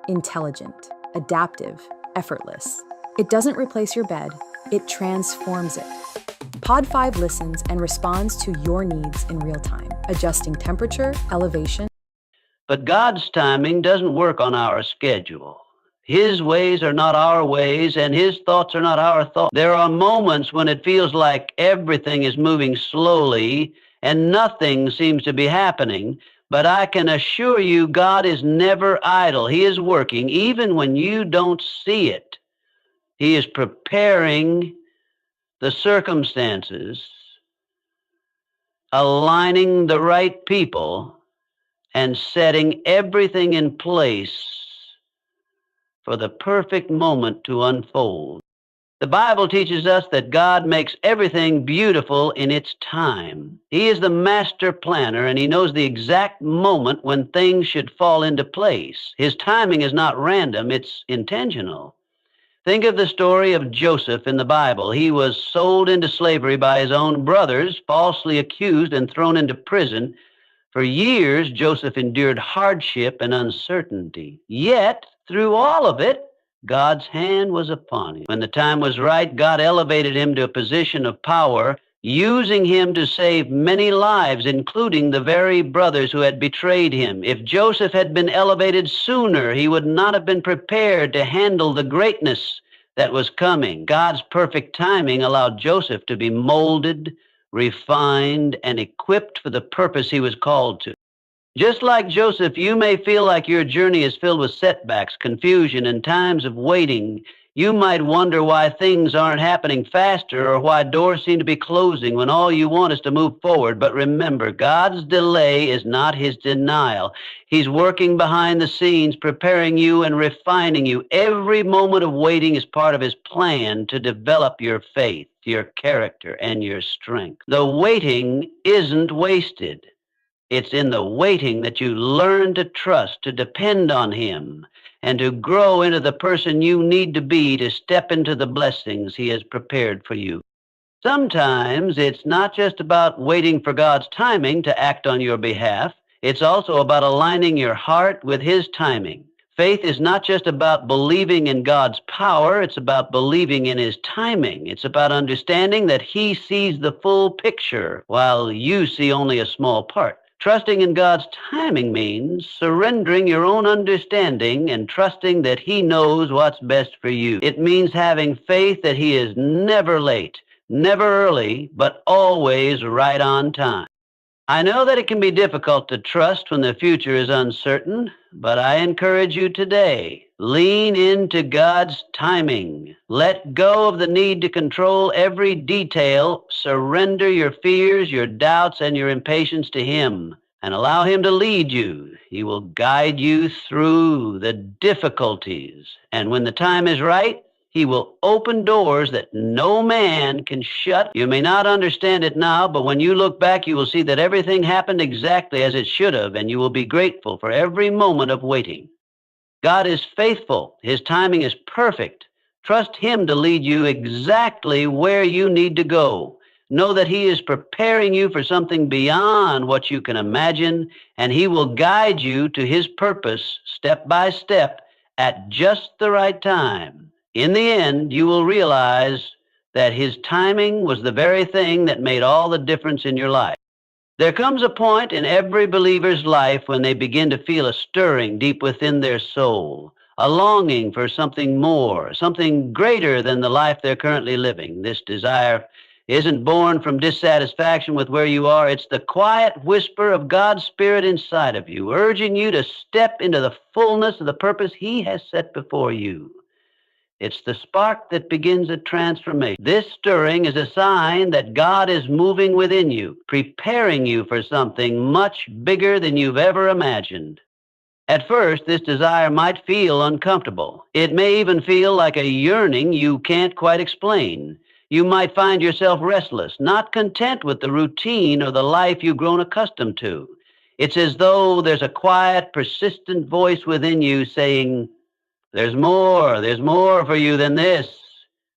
Intelligent, adaptive, effortless. It doesn't replace your bed, it transforms it. Pod 5 listens and responds to your needs in real time, adjusting temperature, elevation. But God's timing doesn't work on our schedule. His ways are not our ways, and His thoughts are not our thoughts. There are moments when it feels like everything is moving slowly and nothing seems to be happening, but I can assure you God is never idle. He is working even when you don't see it. He is preparing the circumstances, aligning the right people, and setting everything in place for the perfect moment to unfold. The Bible teaches us that God makes everything beautiful in its time. He is the master planner, and He knows the exact moment when things should fall into place. His timing is not random, it's intentional. Think of the story of Joseph in the Bible. He was sold into slavery by his own brothers, falsely accused and thrown into prison. For years, Joseph endured hardship and uncertainty. Yet, through all of it, God's hand was upon him. When the time was right, God elevated him to a position of power, using him to save many lives, including the very brothers who had betrayed him. If Joseph had been elevated sooner, he would not have been prepared to handle the greatness that was coming. God's perfect timing allowed Joseph to be molded, refined, and equipped for the purpose he was called to. Just like Joseph, you may feel like your journey is filled with setbacks, confusion, and times of waiting. You might wonder why things aren't happening faster or why doors seem to be closing when all you want is to move forward. But remember, God's delay is not His denial. He's working behind the scenes, preparing you and refining you. Every moment of waiting is part of His plan to develop your faith, your character, and your strength. The waiting isn't wasted. It's in the waiting that you learn to trust, to depend on Him, and to grow into the person you need to be to step into the blessings He has prepared for you. Sometimes it's not just about waiting for God's timing to act on your behalf. It's also about aligning your heart with His timing. Faith is not just about believing in God's power, it's about believing in His timing. It's about understanding that He sees the full picture while you see only a small part. Trusting in God's timing means surrendering your own understanding and trusting that He knows what's best for you. It means having faith that He is never late, never early, but always right on time. I know that it can be difficult to trust when the future is uncertain, but I encourage you today, lean into God's timing. Let go of the need to control every detail. Surrender your fears, your doubts, and your impatience to Him, and allow Him to lead you. He will guide you through the difficulties, and when the time is right, He will open doors that no man can shut. You may not understand it now, but when you look back, you will see that everything happened exactly as it should have, and you will be grateful for every moment of waiting. God is faithful. His timing is perfect. Trust Him to lead you exactly where you need to go. Know that He is preparing you for something beyond what you can imagine, and He will guide you to His purpose step by step at just the right time. In the end, you will realize that His timing was the very thing that made all the difference in your life. There comes a point in every believer's life when they begin to feel a stirring deep within their soul, a longing for something more, something greater than the life they're currently living. This desire isn't born from dissatisfaction with where you are. It's the quiet whisper of God's Spirit inside of you, urging you to step into the fullness of the purpose He has set before you. It's the spark that begins a transformation. This stirring is a sign that God is moving within you, preparing you for something much bigger than you've ever imagined. At first, this desire might feel uncomfortable. It may even feel like a yearning you can't quite explain. You might find yourself restless, not content with the routine or the life you've grown accustomed to. It's as though there's a quiet, persistent voice within you saying, there's more for you than this.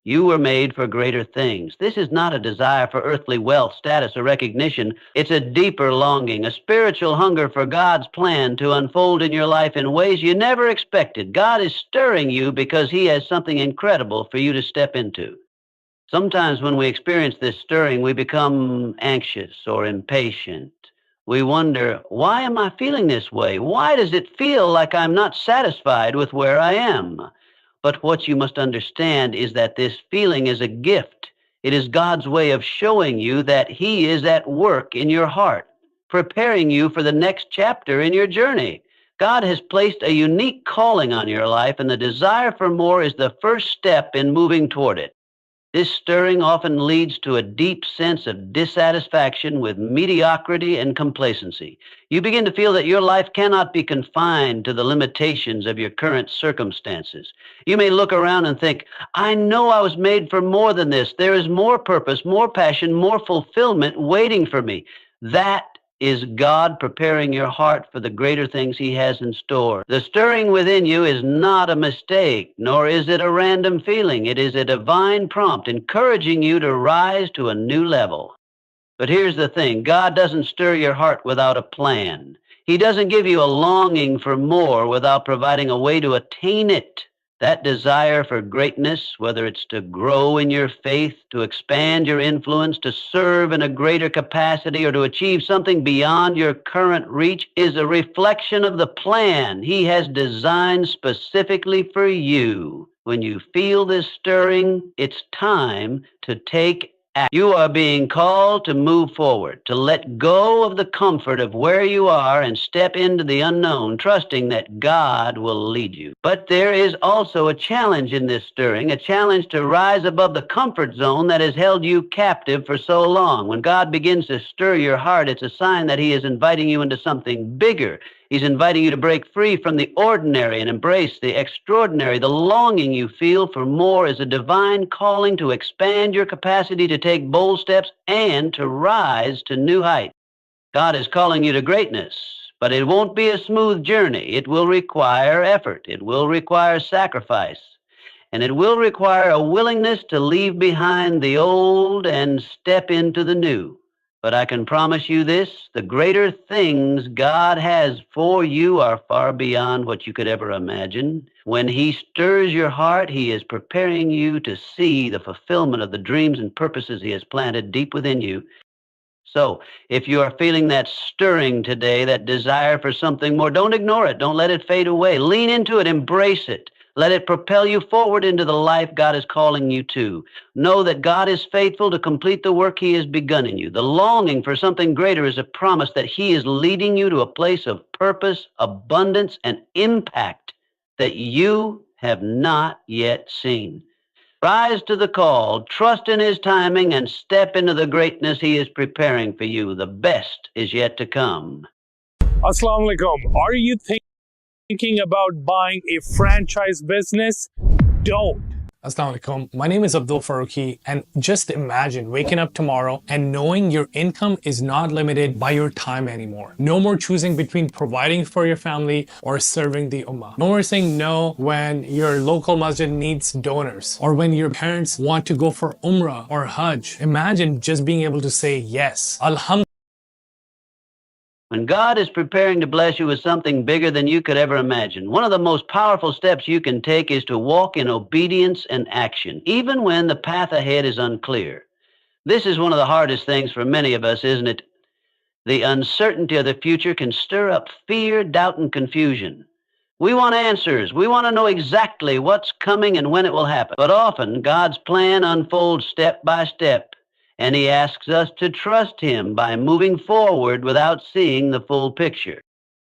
You were made for greater things. This is not a desire for earthly wealth, status, or recognition. It's a deeper longing, a spiritual hunger for God's plan to unfold in your life in ways you never expected. God is stirring you because He has something incredible for you to step into. Sometimes when we experience this stirring, we become anxious or impatient. We wonder, why am I feeling this way? Why does it feel like I'm not satisfied with where I am? But what you must understand is that this feeling is a gift. It is God's way of showing you that He is at work in your heart, preparing you for the next chapter in your journey. God has placed a unique calling on your life, and the desire for more is the first step in moving toward it. This stirring often leads to a deep sense of dissatisfaction with mediocrity and complacency. You begin to feel that your life cannot be confined to the limitations of your current circumstances. You may look around and think, I know I was made for more than this. There is more purpose, more passion, more fulfillment waiting for me. That is God preparing your heart for the greater things He has in store. The stirring within you is not a mistake, nor is it a random feeling. It is a divine prompt encouraging you to rise to a new level. But here's the thing, God doesn't stir your heart without a plan. He doesn't give you a longing for more without providing a way to attain it. That desire for greatness, whether it's to grow in your faith, to expand your influence, to serve in a greater capacity, or to achieve something beyond your current reach, is a reflection of the plan He has designed specifically for you. When you feel this stirring, it's time to take action. You are being called to move forward, to let go of the comfort of where you are and step into the unknown, trusting that God will lead you. But there is also a challenge in this stirring, a challenge to rise above the comfort zone that has held you captive for so long. When God begins to stir your heart, it's a sign that He is inviting you into something bigger. He's inviting you to break free from the ordinary and embrace the extraordinary. The longing you feel for more is a divine calling to expand your capacity to take bold steps and to rise to new heights. God is calling you to greatness, but it won't be a smooth journey. It will require effort. It will require sacrifice. And it will require a willingness to leave behind the old and step into the new. But I can promise you this, the greater things God has for you are far beyond what you could ever imagine. When He stirs your heart, He is preparing you to see the fulfillment of the dreams and purposes He has planted deep within you. So, if you are feeling that stirring today, that desire for something more, don't ignore it. Don't let it fade away. Lean into it, embrace it. Let it propel you forward into the life God is calling you to. Know that God is faithful to complete the work He has begun in you. The longing for something greater is a promise that He is leading you to a place of purpose, abundance, and impact that you have not yet seen. Rise to the call, trust in His timing, and step into the greatness He is preparing for you. The best is yet to come. Assalamu alaikum. Are you thinking about buying a franchise business? Don't. Assalamu alaikum. My name is Abdul Farooqi, and just imagine waking up tomorrow and knowing your income is not limited by your time anymore. No more choosing between providing for your family or serving the ummah. No more saying no when your local masjid needs donors or when your parents want to go for umrah or hajj. Imagine just being able to say yes. Alhamdulillah. When God is preparing to bless you with something bigger than you could ever imagine, one of the most powerful steps you can take is to walk in obedience and action, even when the path ahead is unclear. This is one of the hardest things for many of us, isn't it? The uncertainty of the future can stir up fear, doubt, and confusion. We want answers. We want to know exactly what's coming and when it will happen. But often, God's plan unfolds step by step, and He asks us to trust Him by moving forward without seeing the full picture.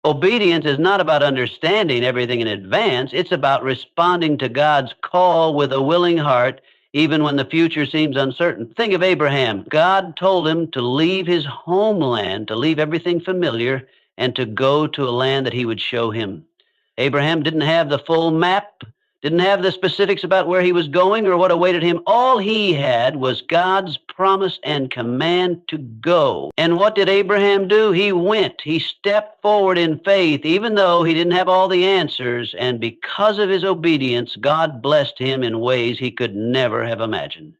Obedience is not about understanding everything in advance. It's about responding to God's call with a willing heart, even when the future seems uncertain. Think of Abraham. God told him to leave his homeland, to leave everything familiar, and to go to a land that He would show him. Abraham didn't have the full map, didn't have the specifics about where he was going or what awaited him. All he had was God's promise and command to go. And what did Abraham do? He went. He stepped forward in faith, even though he didn't have all the answers. And because of his obedience, God blessed him in ways he could never have imagined.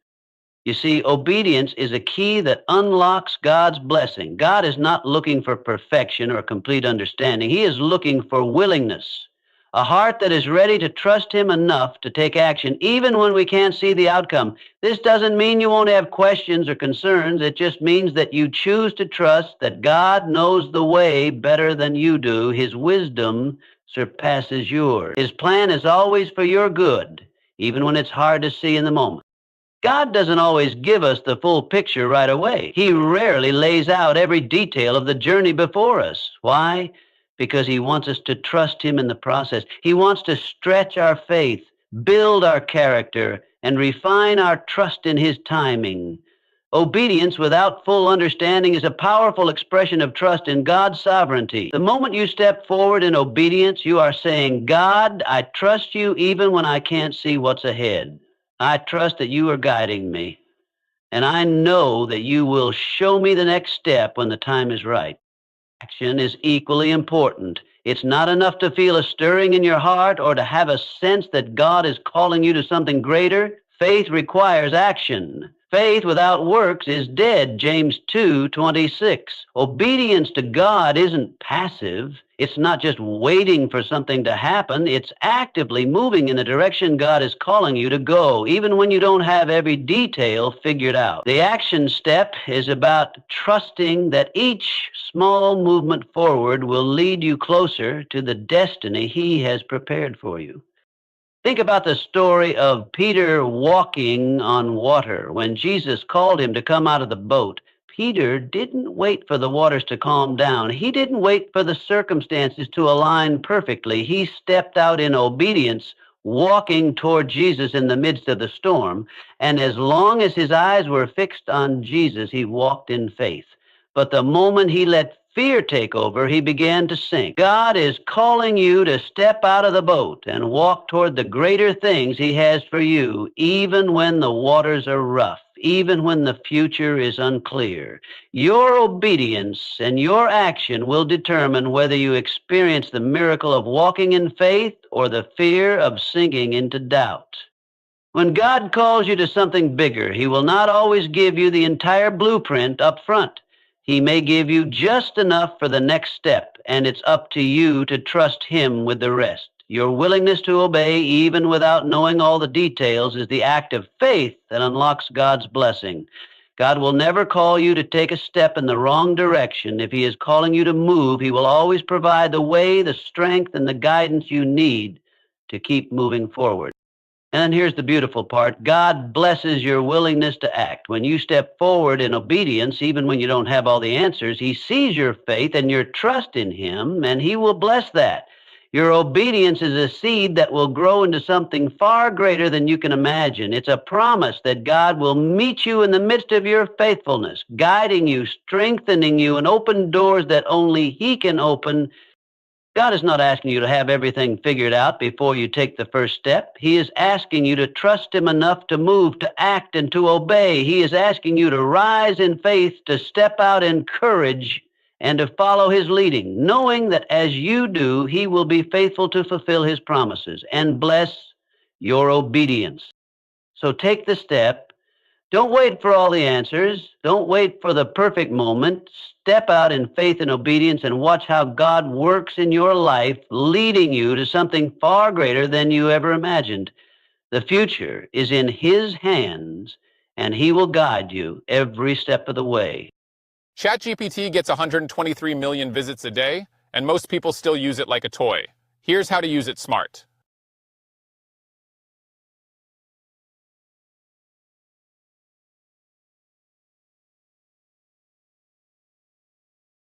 You see, obedience is a key that unlocks God's blessing. God is not looking for perfection or complete understanding. He is looking for willingness. A heart that is ready to trust Him enough to take action, even when we can't see the outcome. This doesn't mean you won't have questions or concerns. It just means that you choose to trust that God knows the way better than you do. His wisdom surpasses yours. His plan is always for your good, even when it's hard to see in the moment. God doesn't always give us the full picture right away. He rarely lays out every detail of the journey before us. Why? Because He wants us to trust Him in the process. He wants to stretch our faith, build our character, and refine our trust in His timing. Obedience without full understanding is a powerful expression of trust in God's sovereignty. The moment you step forward in obedience, you are saying, God, I trust You even when I can't see what's ahead. I trust that You are guiding me, and I know that You will show me the next step when the time is right. Action is equally important. It's not enough to feel a stirring in your heart or to have a sense that God is calling you to something greater. Faith requires action. Faith without works is dead, James 2:26. Obedience to God isn't passive. It's not just waiting for something to happen. It's actively moving in the direction God is calling you to go, even when you don't have every detail figured out. The action step is about trusting that each small movement forward will lead you closer to the destiny He has prepared for you. Think about the story of Peter walking on water. When Jesus called him to come out of the boat, Peter didn't wait for the waters to calm down. He didn't wait for the circumstances to align perfectly. He stepped out in obedience, walking toward Jesus in the midst of the storm. And as long as his eyes were fixed on Jesus, he walked in faith. But the moment he let fear take over, he began to sink. God is calling you to step out of the boat and walk toward the greater things He has for you, even when the waters are rough, even when the future is unclear. Your obedience and your action will determine whether you experience the miracle of walking in faith or the fear of sinking into doubt. When God calls you to something bigger, He will not always give you the entire blueprint up front. He may give you just enough for the next step, and it's up to you to trust Him with the rest. Your willingness to obey, even without knowing all the details, is the act of faith that unlocks God's blessing. God will never call you to take a step in the wrong direction. If He is calling you to move, He will always provide the way, the strength, and the guidance you need to keep moving forward. And here's the beautiful part. God blesses your willingness to act. When you step forward in obedience, even when you don't have all the answers, He sees your faith and your trust in Him, and He will bless that. Your obedience is a seed that will grow into something far greater than you can imagine. It's a promise that God will meet you in the midst of your faithfulness, guiding you, strengthening you, and open doors that only He can open. God is not asking you to have everything figured out before you take the first step. He is asking you to trust Him enough to move, to act, and to obey. He is asking you to rise in faith, to step out in courage, and to follow His leading, knowing that as you do, He will be faithful to fulfill His promises and bless your obedience. So take the step. Don't wait for all the answers. Don't wait for the perfect moment. Step out in faith and obedience and watch how God works in your life, leading you to something far greater than you ever imagined. The future is in His hands, and He will guide you every step of the way. ChatGPT gets 123 million visits a day, and most people still use it like a toy. Here's how to use it smart.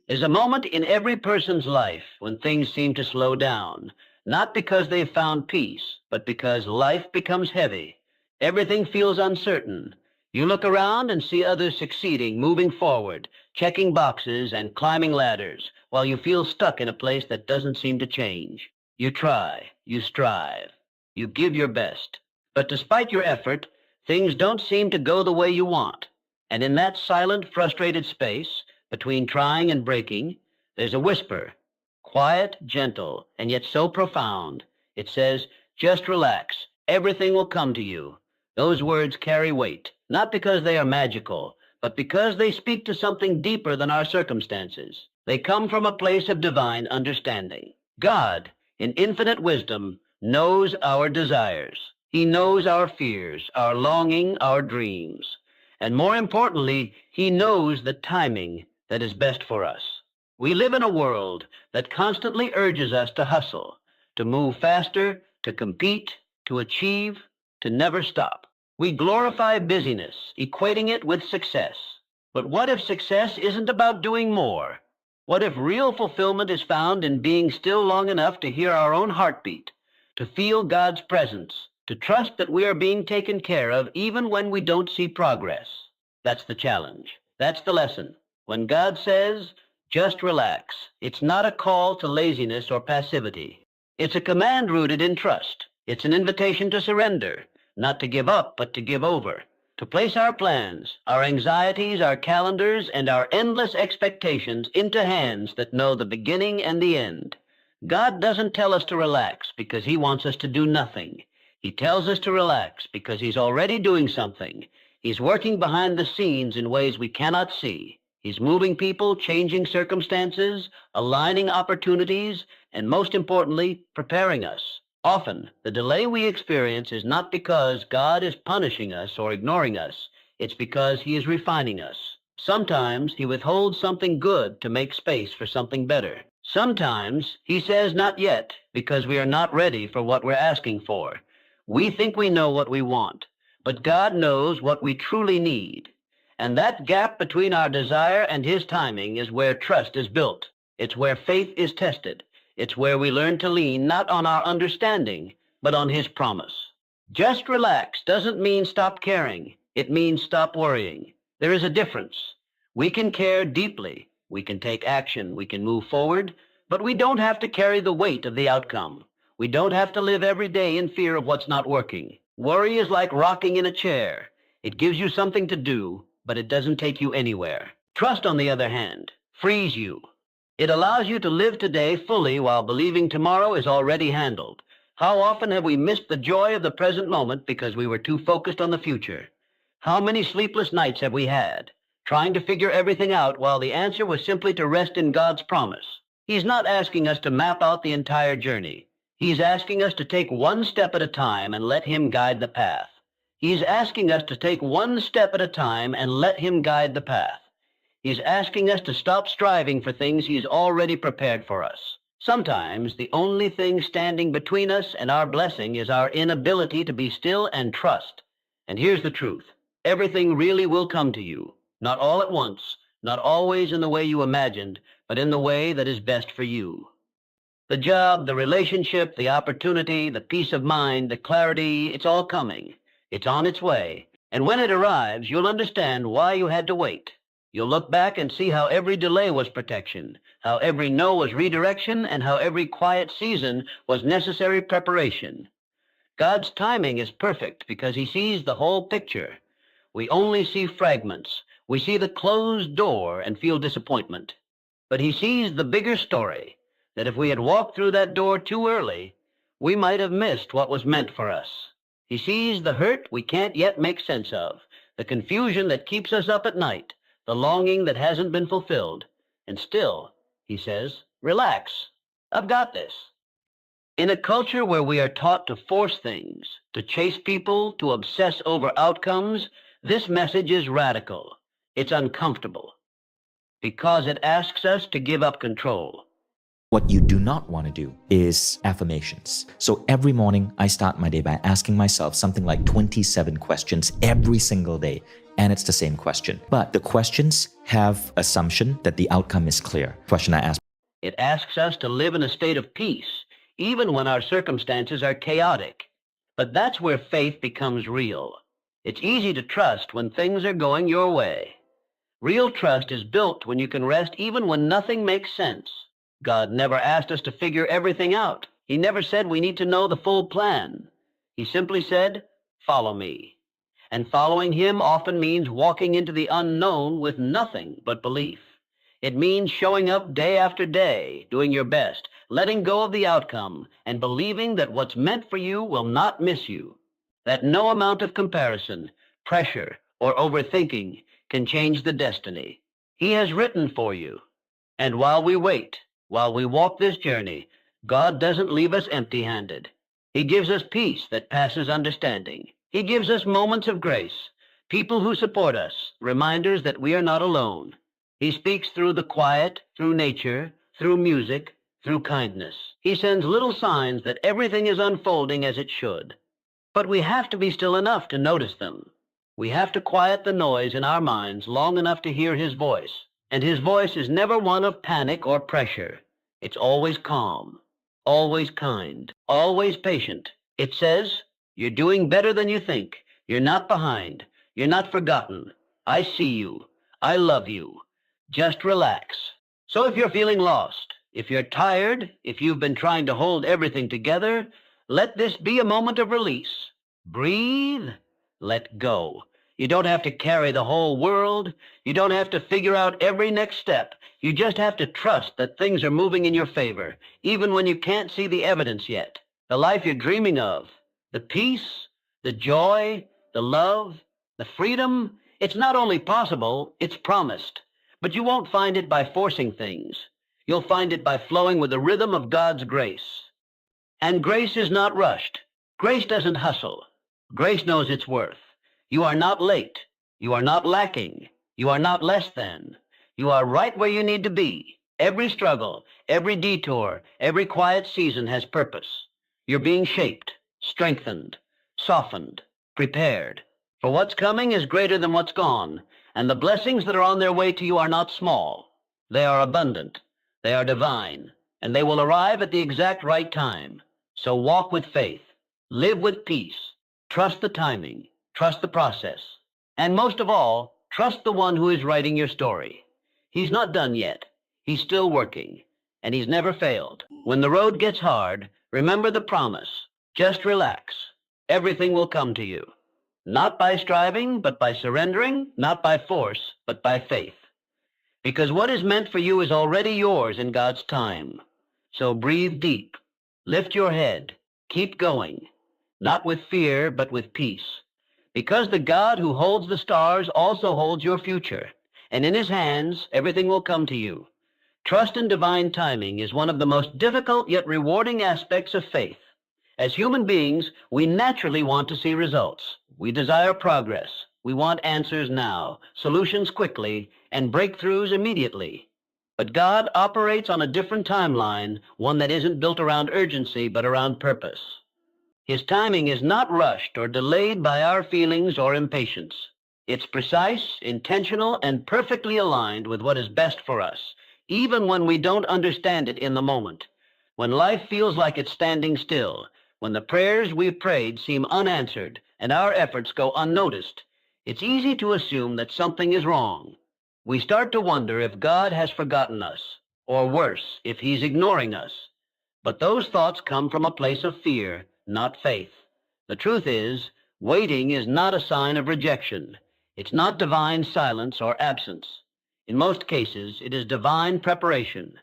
There's a moment in every person's life when things seem to slow down, not because they've found peace, but because life becomes heavy. Everything feels uncertain. You look around and see others succeeding, moving forward, checking boxes and climbing ladders, while you feel stuck in a place that doesn't seem to change. You try, you strive, you give your best. But despite your effort, things don't seem to go the way you want. And in that silent, frustrated space, between trying and breaking, there's a whisper, quiet, gentle, and yet so profound. It says, just relax. Everything will come to you. Those words carry weight, not because they are magical, but because they speak to something deeper than our circumstances. They come from a place of divine understanding. God, in infinite wisdom, knows our desires. He knows our fears, our longing, our dreams. And more importantly, He knows the timing that is best for us. We live in a world that constantly urges us to hustle, to move faster, to compete, to achieve, to never stop. We glorify busyness, equating it with success. But what if success isn't about doing more? What if real fulfillment is found in being still long enough to hear our own heartbeat, to feel God's presence, to trust that we are being taken care of even when we don't see progress? That's the challenge. That's the lesson. When God says, just relax, it's not a call to laziness or passivity. It's a command rooted in trust. It's an invitation to surrender, not to give up, but to give over, to place our plans, our anxieties, our calendars, and our endless expectations into hands that know the beginning and the end. God doesn't tell us to relax because He wants us to do nothing. He tells us to relax because He's already doing something. He's working behind the scenes in ways we cannot see. He's moving people, changing circumstances, aligning opportunities, and most importantly, preparing us. Often, the delay we experience is not because God is punishing us or ignoring us. It's because He is refining us. Sometimes He withholds something good to make space for something better. Sometimes He says not yet because we are not ready for what we're asking for. We think we know what we want, but God knows what we truly need. And that gap between our desire and His timing is where trust is built. It's where faith is tested. It's where we learn to lean not on our understanding, but on His promise. Just relax doesn't mean stop caring. It means stop worrying. There is a difference. We can care deeply. We can take action. We can move forward, but we don't have to carry the weight of the outcome. We don't have to live every day in fear of what's not working. Worry is like rocking in a chair. It gives you something to do, but it doesn't take you anywhere. Trust, on the other hand, frees you. It allows you to live today fully while believing tomorrow is already handled. How often have we missed the joy of the present moment because we were too focused on the future? How many sleepless nights have we had, trying to figure everything out while the answer was simply to rest in God's promise. He's not asking us to map out the entire journey. He's asking us to take one step at a time and let Him guide the path. He's asking us to take one step at a time and let Him guide the path. He's asking us to stop striving for things He's already prepared for us. Sometimes the only thing standing between us and our blessing is our inability to be still and trust. And here's the truth. Everything really will come to you, not all at once, not always in the way you imagined, but in the way that is best for you. The job, the relationship, the opportunity, the peace of mind, the clarity, it's all coming. It's on its way. And when it arrives, you'll understand why you had to wait. You'll look back and see how every delay was protection, how every no was redirection, and how every quiet season was necessary preparation. God's timing is perfect because He sees the whole picture. We only see fragments. We see the closed door and feel disappointment. But He sees the bigger story, that if we had walked through that door too early, we might have missed what was meant for us. He sees the hurt we can't yet make sense of, the confusion that keeps us up at night, the longing that hasn't been fulfilled. And still, He says, relax, I've got this. In a culture where we are taught to force things, to chase people, to obsess over outcomes, this message is radical. It's uncomfortable because it asks us to give up control. What you do not want to do is affirmations. So every morning I start my day by asking myself something like 27 questions every single day. And it's the same question. But the questions have assumption that the outcome is clear. Question I ask. It asks us to live in a state of peace, even when our circumstances are chaotic. But that's where faith becomes real. It's easy to trust when things are going your way. Real trust is built when you can rest even when nothing makes sense. God never asked us to figure everything out. He never said we need to know the full plan. He simply said, follow me. And following Him often means walking into the unknown with nothing but belief. It means showing up day after day, doing your best, letting go of the outcome, and believing that what's meant for you will not miss you. That no amount of comparison, pressure, or overthinking can change the destiny He has written for you. And while we wait, while we walk this journey, God doesn't leave us empty-handed. He gives us peace that passes understanding. He gives us moments of grace, people who support us, reminders that we are not alone. He speaks through the quiet, through nature, through music, through kindness. He sends little signs that everything is unfolding as it should. But we have to be still enough to notice them. We have to quiet the noise in our minds long enough to hear His voice. And His voice is never one of panic or pressure. It's always calm, always kind, always patient. It says, you're doing better than you think. You're not behind. You're not forgotten. I see you. I love you. Just relax. So if you're feeling lost, if you're tired, if you've been trying to hold everything together, let this be a moment of release. Breathe. Let go. You don't have to carry the whole world. You don't have to figure out every next step. You just have to trust that things are moving in your favor, even when you can't see the evidence yet. The life you're dreaming of, the peace, the joy, the love, the freedom, it's not only possible, it's promised. But you won't find it by forcing things. You'll find it by flowing with the rhythm of God's grace. And grace is not rushed. Grace doesn't hustle. Grace knows its worth. You are not late. You are not lacking. You are not less than. You are right where you need to be. Every struggle, every detour, every quiet season has purpose. You're being shaped, strengthened, softened, prepared. For what's coming is greater than what's gone, and the blessings that are on their way to you are not small. They are abundant. They are divine, and they will arrive at the exact right time. So walk with faith. Live with peace. Trust the timing. Trust the process. And most of all, trust the one who is writing your story. He's not done yet. He's still working, and He's never failed. When the road gets hard, remember the promise. Just relax. Everything will come to you. Not by striving, but by surrendering. Not by force, but by faith. Because what is meant for you is already yours in God's time. So breathe deep. Lift your head. Keep going. Not with fear, but with peace. Because the God who holds the stars also holds your future. and in his hands, everything will come to you. Trust in divine timing is one of the most difficult yet rewarding aspects of faith. As human beings, we naturally want to see results. We desire progress. We want answers now, solutions quickly, and breakthroughs immediately. But God operates on a different timeline, one that isn't built around urgency, but around purpose. His timing is not rushed or delayed by our feelings or impatience. It's precise, intentional, and perfectly aligned with what is best for us, even when we don't understand it in the moment. When life feels like it's standing still, when the prayers we've prayed seem unanswered and our efforts go unnoticed, it's easy to assume that something is wrong. We start to wonder if God has forgotten us, or worse, if he's ignoring us. But those thoughts come from a place of fear, not faith. The truth is, waiting is not a sign of rejection. It's not divine silence or absence. In most cases, it is divine preparation.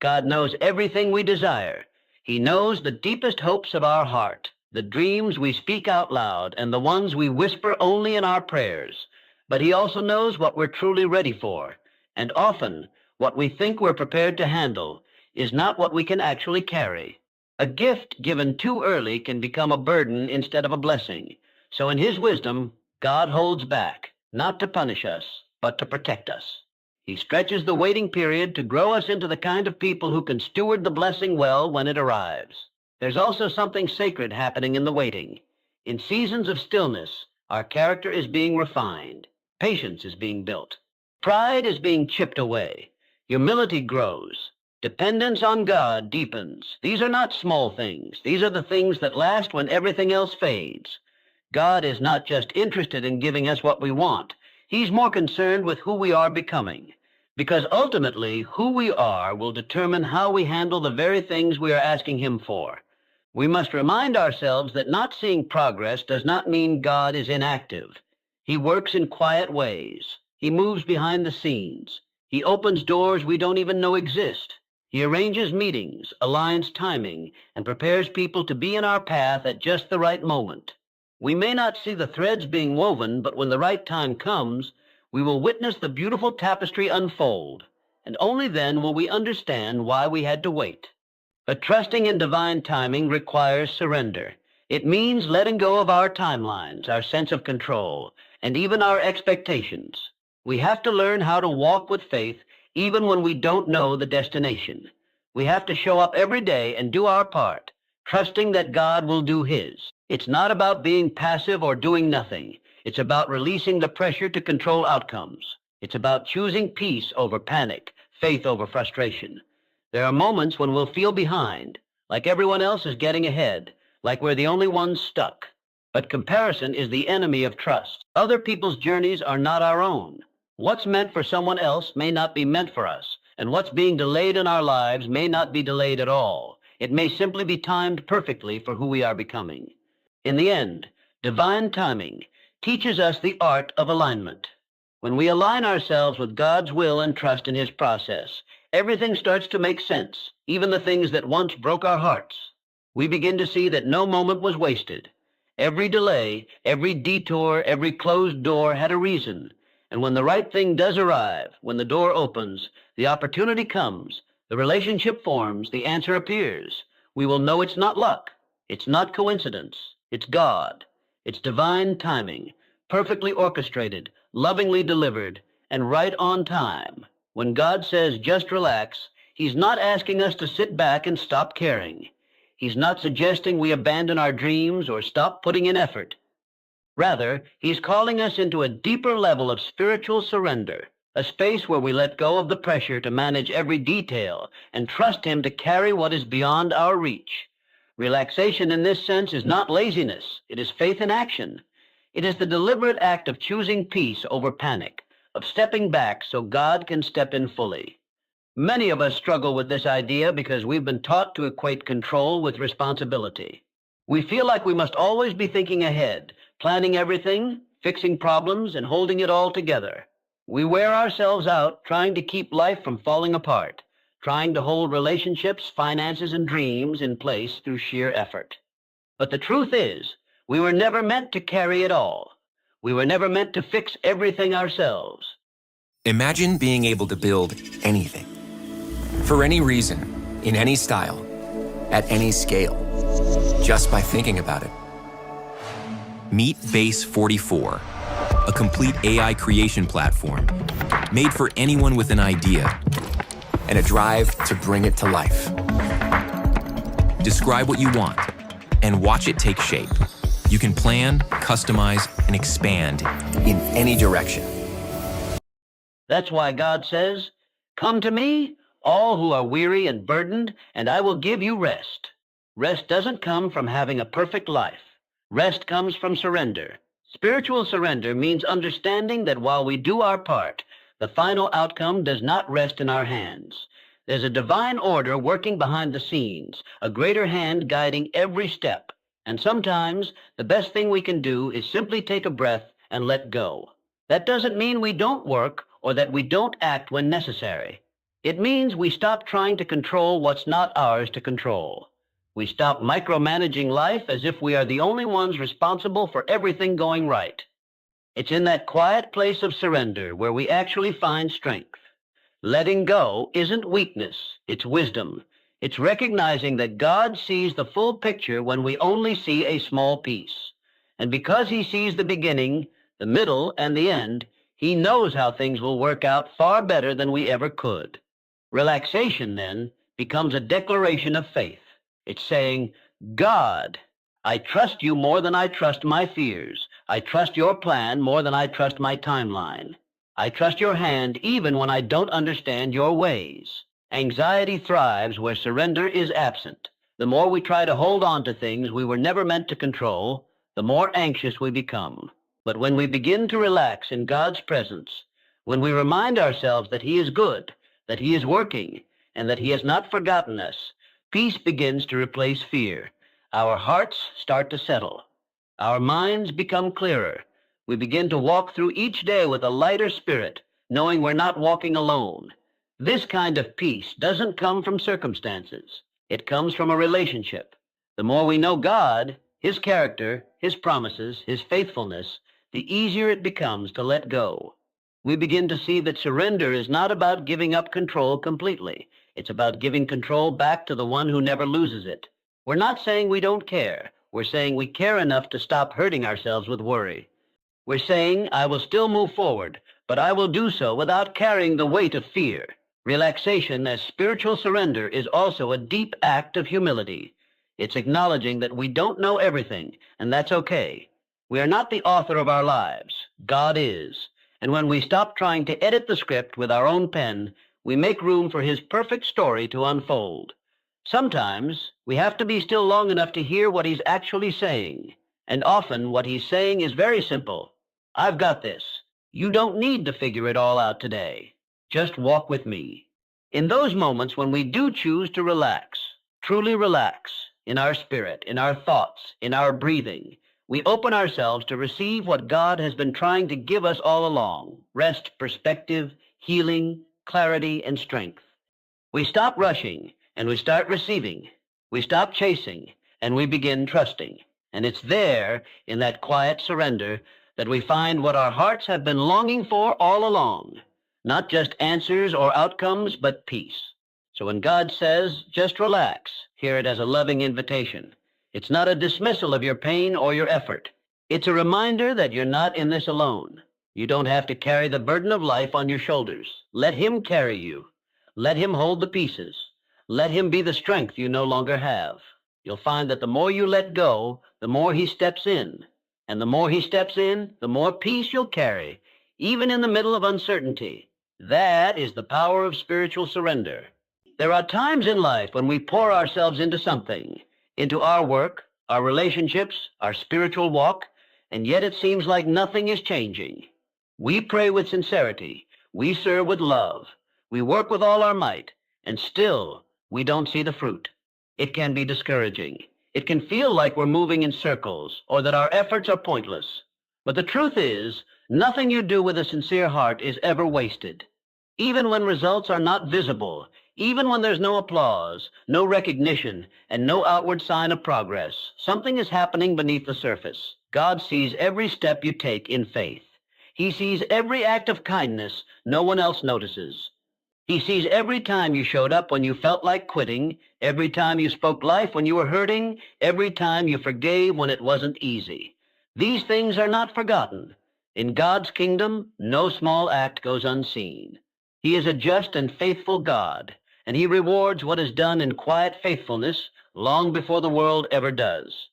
God knows everything we desire. He knows the deepest hopes of our heart, the dreams we speak out loud, and the ones we whisper only in our prayers. But he also knows what we're truly ready for, and often what we think we're prepared to handle is not what we can actually carry. A gift given too early can become a burden instead of a blessing. So in his wisdom, God holds back, not to punish us, but to protect us. He stretches the waiting period to grow us into the kind of people who can steward the blessing well when it arrives. There's also something sacred happening in the waiting. In seasons of stillness, our character is being refined. Patience is being built. Pride is being chipped away. Humility grows. Dependence on God deepens. These are not small things. These are the things that last when everything else fades. God is not just interested in giving us what we want. He's more concerned with who we are becoming. Because ultimately, who we are will determine how we handle the very things we are asking him for. We must remind ourselves that not seeing progress does not mean God is inactive. He works in quiet ways. He moves behind the scenes. He opens doors we don't even know exist. He arranges meetings, aligns timing, and prepares people to be in our path at just the right moment. We may not see the threads being woven, but when the right time comes, we will witness the beautiful tapestry unfold, and only then will we understand why we had to wait. But trusting in divine timing requires surrender. It means letting go of our timelines, our sense of control, and even our expectations. We have to learn how to walk with faith even when we don't know the destination. We have to show up every day and do our part, trusting that God will do his. It's not about being passive or doing nothing. It's about releasing the pressure to control outcomes. It's about choosing peace over panic, faith over frustration. There are moments when we'll feel behind, like everyone else is getting ahead, like we're the only ones stuck. But comparison is the enemy of trust. Other people's journeys are not our own. What's meant for someone else may not be meant for us, and what's being delayed in our lives may not be delayed at all. It may simply be timed perfectly for who we are becoming. In the end, divine timing teaches us the art of alignment. When we align ourselves with God's will and trust in his process, everything starts to make sense, even the things that once broke our hearts. We begin to see that no moment was wasted. Every delay, every detour, every closed door had a reason. And when the right thing does arrive, when the door opens, the opportunity comes, the relationship forms, the answer appears, we will know it's not luck, it's not coincidence, it's God. It's divine timing, perfectly orchestrated, lovingly delivered, and right on time. When God says just relax, he's not asking us to sit back and stop caring. He's not suggesting we abandon our dreams or stop putting in effort. Rather, he's calling us into a deeper level of spiritual surrender, a space where we let go of the pressure to manage every detail and trust him to carry what is beyond our reach. Relaxation in this sense is not laziness. It is faith in action. It is the deliberate act of choosing peace over panic, of stepping back so God can step in fully. Many of us struggle with this idea because we've been taught to equate control with responsibility. We feel like we must always be thinking ahead, planning everything, fixing problems, and holding it all together. We wear ourselves out trying to keep life from falling apart, trying to hold relationships, finances, and dreams in place through sheer effort. But the truth is, we were never meant to carry it all. We were never meant to fix everything ourselves. Imagine being able to build anything. For any reason, in any style, at any scale, just by thinking about it. Meet Base 44, a complete AI creation platform made for anyone with an idea and a drive to bring it to life. Describe what you want and watch it take shape. You can plan, customize, and expand in any direction. That's why God says, "Come to me, all who are weary and burdened, and I will give you rest." Rest doesn't come from having a perfect life. Rest comes from surrender. Spiritual surrender means understanding that while we do our part, the final outcome does not rest in our hands. There's a divine order working behind the scenes, a greater hand guiding every step. And sometimes the best thing we can do is simply take a breath and let go. That doesn't mean we don't work or that we don't act when necessary. It means we stop trying to control what's not ours to control. We stop micromanaging life as if we are the only ones responsible for everything going right. It's in that quiet place of surrender where we actually find strength. Letting go isn't weakness, it's wisdom. It's recognizing that God sees the full picture when we only see a small piece. And because he sees the beginning, the middle, and the end, he knows how things will work out far better than we ever could. Relaxation, then, becomes a declaration of faith. It's saying, "God, I trust you more than I trust my fears. I trust your plan more than I trust my timeline. I trust your hand even when I don't understand your ways." Anxiety thrives where surrender is absent. The more we try to hold on to things we were never meant to control, the more anxious we become. But when we begin to relax in God's presence, when we remind ourselves that he is good, that he is working, and that he has not forgotten us, peace begins to replace fear. Our hearts start to settle. Our minds become clearer. We begin to walk through each day with a lighter spirit, knowing we're not walking alone. This kind of peace doesn't come from circumstances. It comes from a relationship. The more we know God, his character, his promises, his faithfulness, the easier it becomes to let go. We begin to see that surrender is not about giving up control completely. It's about giving control back to the one who never loses it. We're not saying we don't care. We're saying we care enough to stop hurting ourselves with worry. We're saying, I will still move forward, but I will do so without carrying the weight of fear. Relaxation as spiritual surrender is also a deep act of humility. It's acknowledging that we don't know everything, and that's okay. We are not the author of our lives. God is. And when we stop trying to edit the script with our own pen, we make room for his perfect story to unfold. Sometimes we have to be still long enough to hear what he's actually saying. And often what he's saying is very simple. I've got this. You don't need to figure it all out today. Just walk with me. In those moments when we do choose to relax, truly relax, in our spirit, in our thoughts, in our breathing, we open ourselves to receive what God has been trying to give us all along: rest, perspective, healing, clarity, and strength. We stop rushing and we start receiving. We stop chasing and we begin trusting. And it's there, in that quiet surrender, that we find what our hearts have been longing for all along. Not just answers or outcomes, but peace. So when God says, just relax, hear it as a loving invitation. It's not a dismissal of your pain or your effort. It's a reminder that you're not in this alone. You don't have to carry the burden of life on your shoulders. Let him carry you. Let him hold the pieces. Let him be the strength you no longer have. You'll find that the more you let go, the more he steps in. And the more he steps in, the more peace you'll carry, even in the middle of uncertainty. That is the power of spiritual surrender. There are times in life when we pour ourselves into something, into our work, our relationships, our spiritual walk, and yet it seems like nothing is changing. We pray with sincerity. We serve with love. We work with all our might, and still we don't see the fruit. It can be discouraging. It can feel like we're moving in circles or that our efforts are pointless. But the truth is, nothing you do with a sincere heart is ever wasted. Even when results are not visible, even when there's no applause, no recognition, and no outward sign of progress, something is happening beneath the surface. God sees every step you take in faith. He sees every act of kindness no one else notices. He sees every time you showed up when you felt like quitting, every time you spoke life when you were hurting, every time you forgave when it wasn't easy. These things are not forgotten. In God's kingdom, no small act goes unseen. He is a just and faithful God, and he rewards what is done in quiet faithfulness long before the world ever does.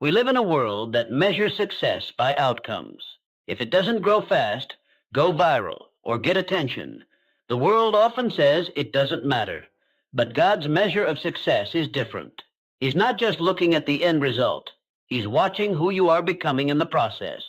We live in a world that measures success by outcomes. If it doesn't grow fast, go viral, or get attention, the world often says it doesn't matter. But God's measure of success is different. He's not just looking at the end result. He's watching who you are becoming in the process.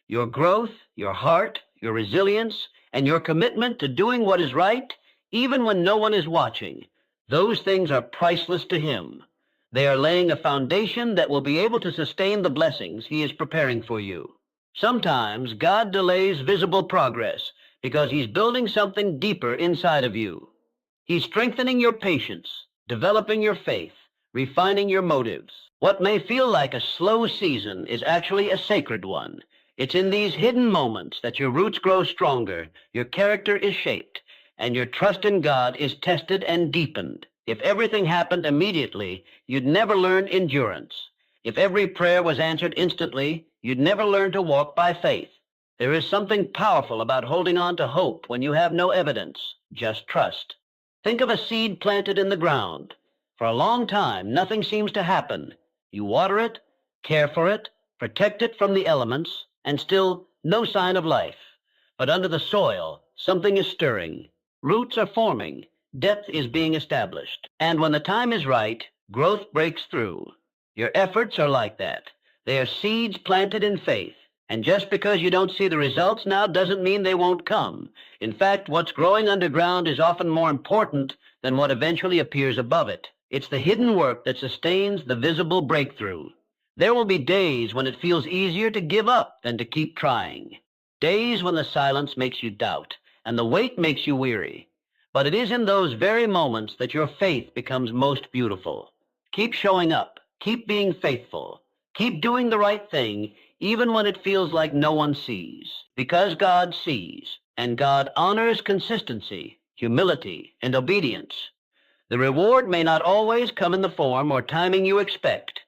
Your growth, your heart, your resilience, and your commitment to doing what is right, even when no one is watching, those things are priceless to him. They are laying a foundation that will be able to sustain the blessings he is preparing for you. Sometimes God delays visible progress because he's building something deeper inside of you. He's strengthening your patience, developing your faith, refining your motives. What may feel like a slow season is actually a sacred one. It's in these hidden moments that your roots grow stronger, your character is shaped, and your trust in God is tested and deepened. If everything happened immediately, you'd never learn endurance. If every prayer was answered instantly, you'd never learn to walk by faith. There is something powerful about holding on to hope when you have no evidence, just trust. Think of a seed planted in the ground. For a long time, nothing seems to happen. You water it, care for it, protect it from the elements, and still no sign of life. But under the soil, something is stirring. Roots are forming. Depth is being established. And when the time is right, growth breaks through. Your efforts are like that. They are seeds planted in faith. And just because you don't see the results now doesn't mean they won't come. In fact, what's growing underground is often more important than what eventually appears above it. It's the hidden work that sustains the visible breakthrough. There will be days when it feels easier to give up than to keep trying. Days when the silence makes you doubt and the weight makes you weary. But it is in those very moments that your faith becomes most beautiful. Keep showing up. Keep being faithful. Keep doing the right thing, even when it feels like no one sees. Because God sees, and God honors consistency, humility, and obedience. The reward may not always come in the form or timing you expect,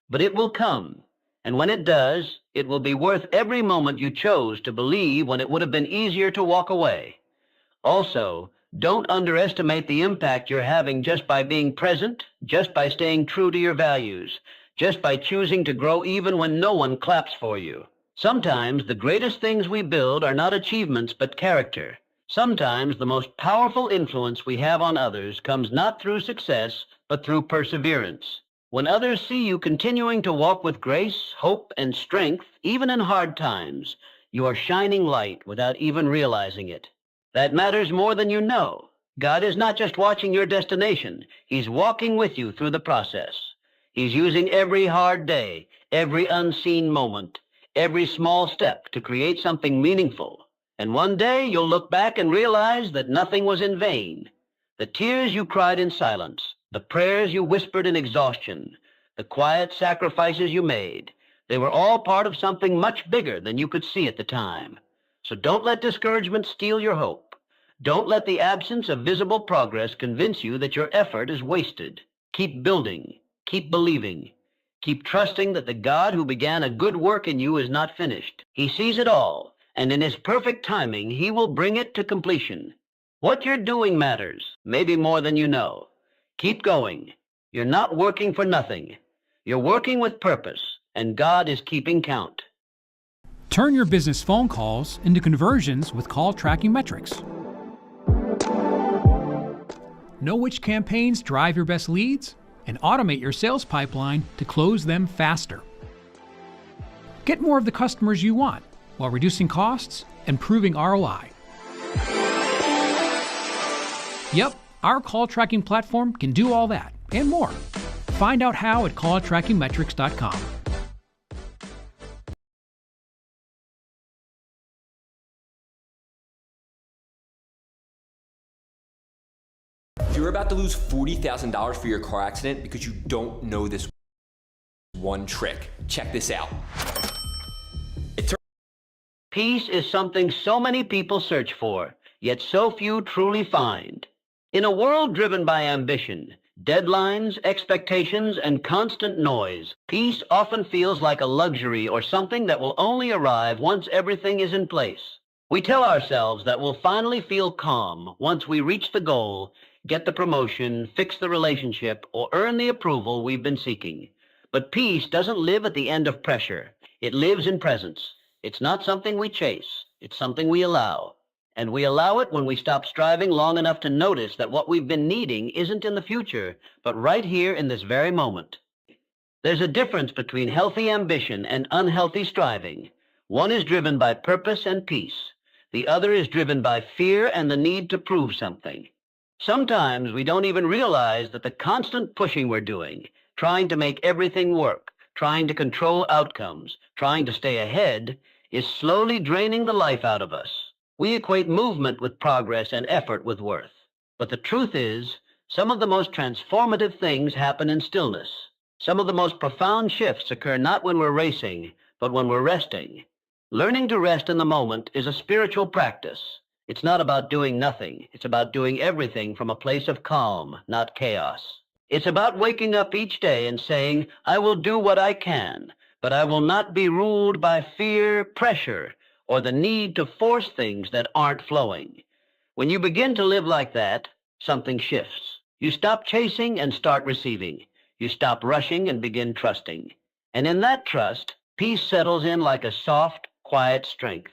but it will come. And when it does, it will be worth every moment you chose to believe when it would have been easier to walk away. Also, don't underestimate the impact you're having just by being present, just by staying true to your values, just by choosing to grow even when no one claps for you. Sometimes the greatest things we build are not achievements but character. Sometimes the most powerful influence we have on others comes not through success, but through perseverance. When others see you continuing to walk with grace, hope, and strength, even in hard times, you are shining light without even realizing it. That matters more than you know. God is not just watching your destination. He's walking with you through the process. He's using every hard day, every unseen moment, every small step to create something meaningful. And one day you'll look back and realize that nothing was in vain. The tears you cried in silence, the prayers you whispered in exhaustion, the quiet sacrifices you made, they were all part of something much bigger than you could see at the time. So don't let discouragement steal your hope. Don't let the absence of visible progress convince you that your effort is wasted. Keep building. Keep believing. Keep trusting that the God who began a good work in you is not finished. He sees it all, and in his perfect timing, he will bring it to completion. What you're doing matters, maybe more than you know. Keep going. You're not working for nothing. You're working with purpose, and God is keeping count. Turn your business phone calls into conversions with call tracking metrics. Know which campaigns drive your best leads and automate your sales pipeline to close them faster. Get more of the customers you want while reducing costs and improving ROI. Yep, our call tracking platform can do all that and more. Find out how at calltrackingmetrics.com. You're about to lose $40,000 for your car accident because you don't know this one trick. Check this out. Peace is something so many people search for, yet so few truly find. In a world driven by ambition, deadlines, expectations, and constant noise, peace often feels like a luxury or something that will only arrive once everything is in place. We tell ourselves that we'll finally feel calm once we reach the goal, get the promotion, fix the relationship, or earn the approval we've been seeking. But peace doesn't live at the end of pressure. It lives in presence. It's not something we chase. It's something we allow. And we allow it when we stop striving long enough to notice that what we've been needing isn't in the future, but right here in this very moment. There's a difference between healthy ambition and unhealthy striving. One is driven by purpose and peace. The other is driven by fear and the need to prove something. Sometimes we don't even realize that the constant pushing we're doing, trying to make everything work, trying to control outcomes, trying to stay ahead, is slowly draining the life out of us. We equate movement with progress and effort with worth. But the truth is, some of the most transformative things happen in stillness. Some of the most profound shifts occur not when we're racing, but when we're resting. Learning to rest in the moment is a spiritual practice. It's not about doing nothing. It's about doing everything from a place of calm, not chaos. It's about waking up each day and saying, I will do what I can, but I will not be ruled by fear, pressure, or the need to force things that aren't flowing. When you begin to live like that, something shifts. You stop chasing and start receiving. You stop rushing and begin trusting. And in that trust, peace settles in like a soft, quiet strength.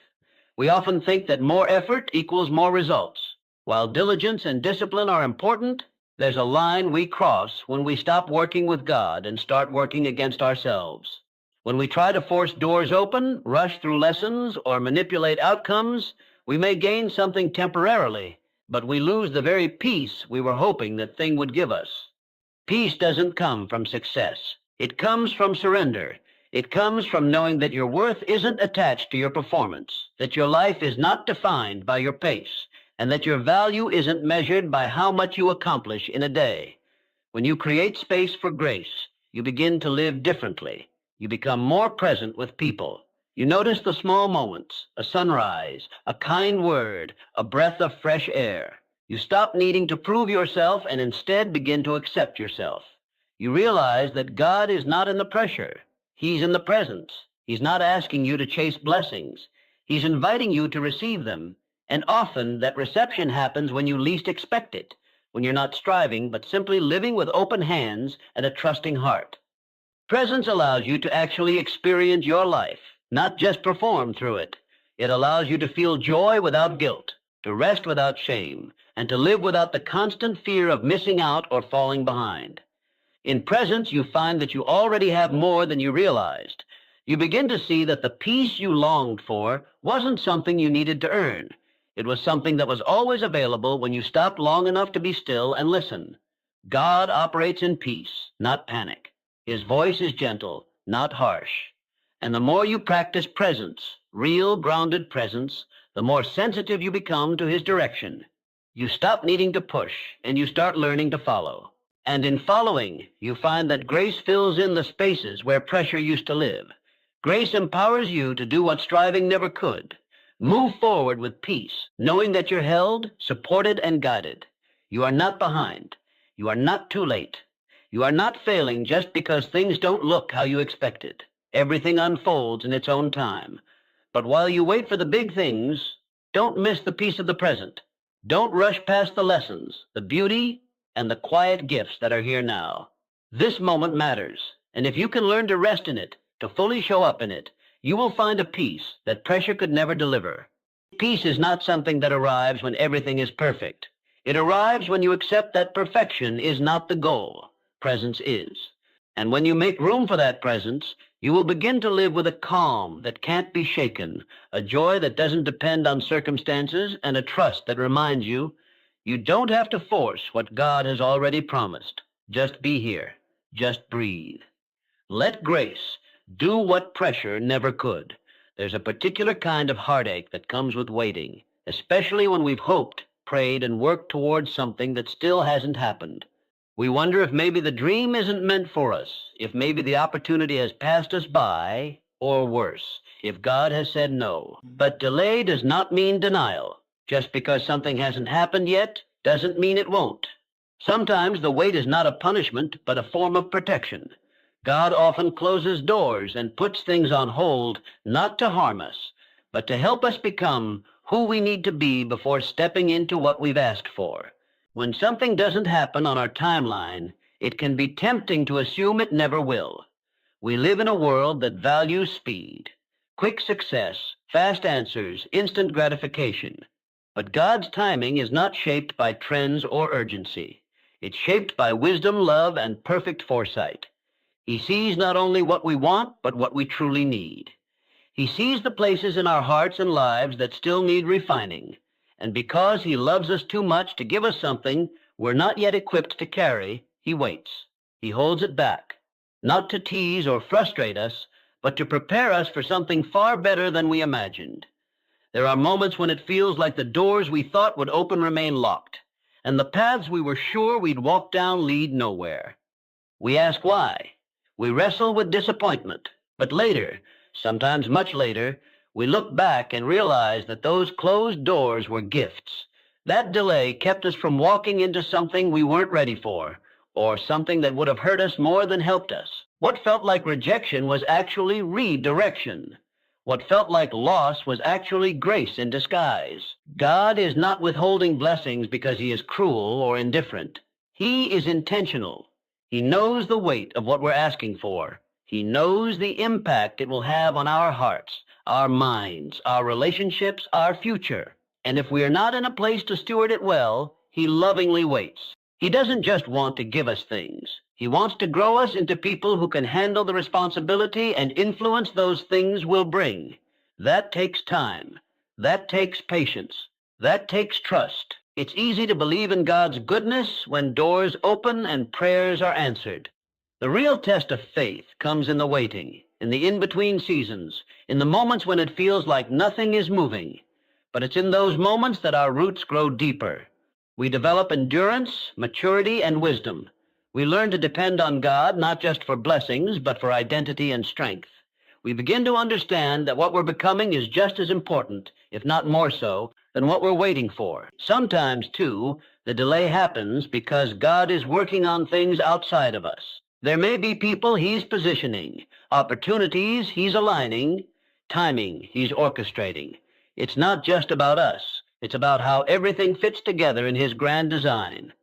We often think that more effort equals more results. While diligence and discipline are important, there's a line we cross when we stop working with God and start working against ourselves. When we try to force doors open, rush through lessons, or manipulate outcomes, we may gain something temporarily, but we lose the very peace we were hoping that thing would give us. Peace doesn't come from success. It comes from surrender. It comes from knowing that your worth isn't attached to your performance, that your life is not defined by your pace, and that your value isn't measured by how much you accomplish in a day. When you create space for grace, you begin to live differently. You become more present with people. You notice the small moments, a sunrise, a kind word, a breath of fresh air. You stop needing to prove yourself and instead begin to accept yourself. You realize that God is not in the pressure. He's in the presence. He's not asking you to chase blessings. He's inviting you to receive them. And often that reception happens when you least expect it, when you're not striving, but simply living with open hands and a trusting heart. Presence allows you to actually experience your life, not just perform through it. It allows you to feel joy without guilt, to rest without shame, and to live without the constant fear of missing out or falling behind. In presence, you find that you already have more than you realized. You begin to see that the peace you longed for wasn't something you needed to earn. It was something that was always available when you stopped long enough to be still and listen. God operates in peace, not panic. His voice is gentle, not harsh. And the more you practice presence, real grounded presence, the more sensitive you become to his direction. You stop needing to push, and you start learning to follow. And in following, you find that grace fills in the spaces where pressure used to live. Grace empowers you to do what striving never could. Move forward with peace, knowing that you're held, supported, and guided. You are not behind. You are not too late. You are not failing just because things don't look how you expected. Everything unfolds in its own time. But while you wait for the big things, don't miss the peace of the present. Don't rush past the lessons, the beauty, and the quiet gifts that are here now. This moment matters, and if you can learn to rest in it, to fully show up in it, you will find a peace that pressure could never deliver. Peace is not something that arrives when everything is perfect. It arrives when you accept that perfection is not the goal. Presence is. And when you make room for that presence, you will begin to live with a calm that can't be shaken, a joy that doesn't depend on circumstances, and a trust that reminds you, you don't have to force what God has already promised. Just be here. Just breathe. Let grace do what pressure never could. There's a particular kind of heartache that comes with waiting, especially when we've hoped, prayed, and worked towards something that still hasn't happened. We wonder if maybe the dream isn't meant for us, if maybe the opportunity has passed us by, or worse, if God has said no. But delay does not mean denial. Just because something hasn't happened yet doesn't mean it won't. Sometimes the wait is not a punishment, but a form of protection. God often closes doors and puts things on hold, not to harm us, but to help us become who we need to be before stepping into what we've asked for. When something doesn't happen on our timeline, it can be tempting to assume it never will. We live in a world that values speed, quick success, fast answers, instant gratification. But God's timing is not shaped by trends or urgency. It's shaped by wisdom, love, and perfect foresight. He sees not only what we want, but what we truly need. He sees the places in our hearts and lives that still need refining. And because he loves us too much to give us something we're not yet equipped to carry, he waits. He holds it back, not to tease or frustrate us, but to prepare us for something far better than we imagined. There are moments when it feels like the doors we thought would open remain locked, and the paths we were sure we'd walk down lead nowhere. We ask why. We wrestle with disappointment. But later, sometimes much later, we look back and realize that those closed doors were gifts. That delay kept us from walking into something we weren't ready for, or something that would have hurt us more than helped us. What felt like rejection was actually redirection. What felt like loss was actually grace in disguise. God is not withholding blessings because he is cruel or indifferent. He is intentional. He knows the weight of what we're asking for. He knows the impact it will have on our hearts, our minds, our relationships, our future. And if we are not in a place to steward it well, he lovingly waits. He doesn't just want to give us things. He wants to grow us into people who can handle the responsibility and influence those things will bring. That takes time. That takes patience. That takes trust. It's easy to believe in God's goodness when doors open and prayers are answered. The real test of faith comes in the waiting, in the in-between seasons, in the moments when it feels like nothing is moving. But it's in those moments that our roots grow deeper. We develop endurance, maturity, and wisdom. We learn to depend on God not just for blessings, but for identity and strength. We begin to understand that what we're becoming is just as important, if not more so, than what we're waiting for. Sometimes, too, the delay happens because God is working on things outside of us. There may be people he's positioning, opportunities he's aligning, timing he's orchestrating. It's not just about us. It's about how everything fits together in his grand design.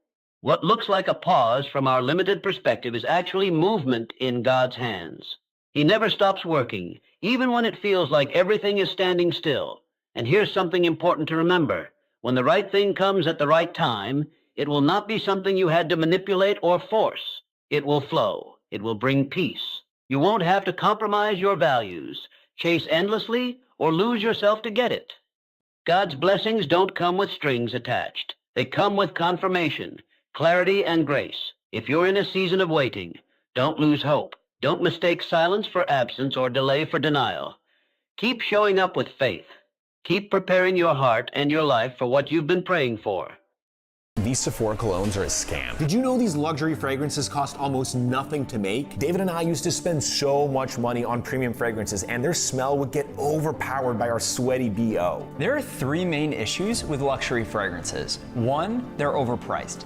What looks like a pause from our limited perspective is actually movement in God's hands. He never stops working, even when it feels like everything is standing still. And here's something important to remember. When the right thing comes at the right time, it will not be something you had to manipulate or force. It will flow. It will bring peace. You won't have to compromise your values, chase endlessly, or lose yourself to get it. God's blessings don't come with strings attached. They come with confirmation, clarity, and grace. If you're in a season of waiting, don't lose hope. Don't mistake silence for absence or delay for denial. Keep showing up with faith. Keep preparing your heart and your life for what you've been praying for. These Sephora colognes are a scam. Did you know these luxury fragrances cost almost nothing to make? David and I used to spend so much money on premium fragrances, and their smell would get overpowered by our sweaty BO. There are three main issues with luxury fragrances. One, they're overpriced.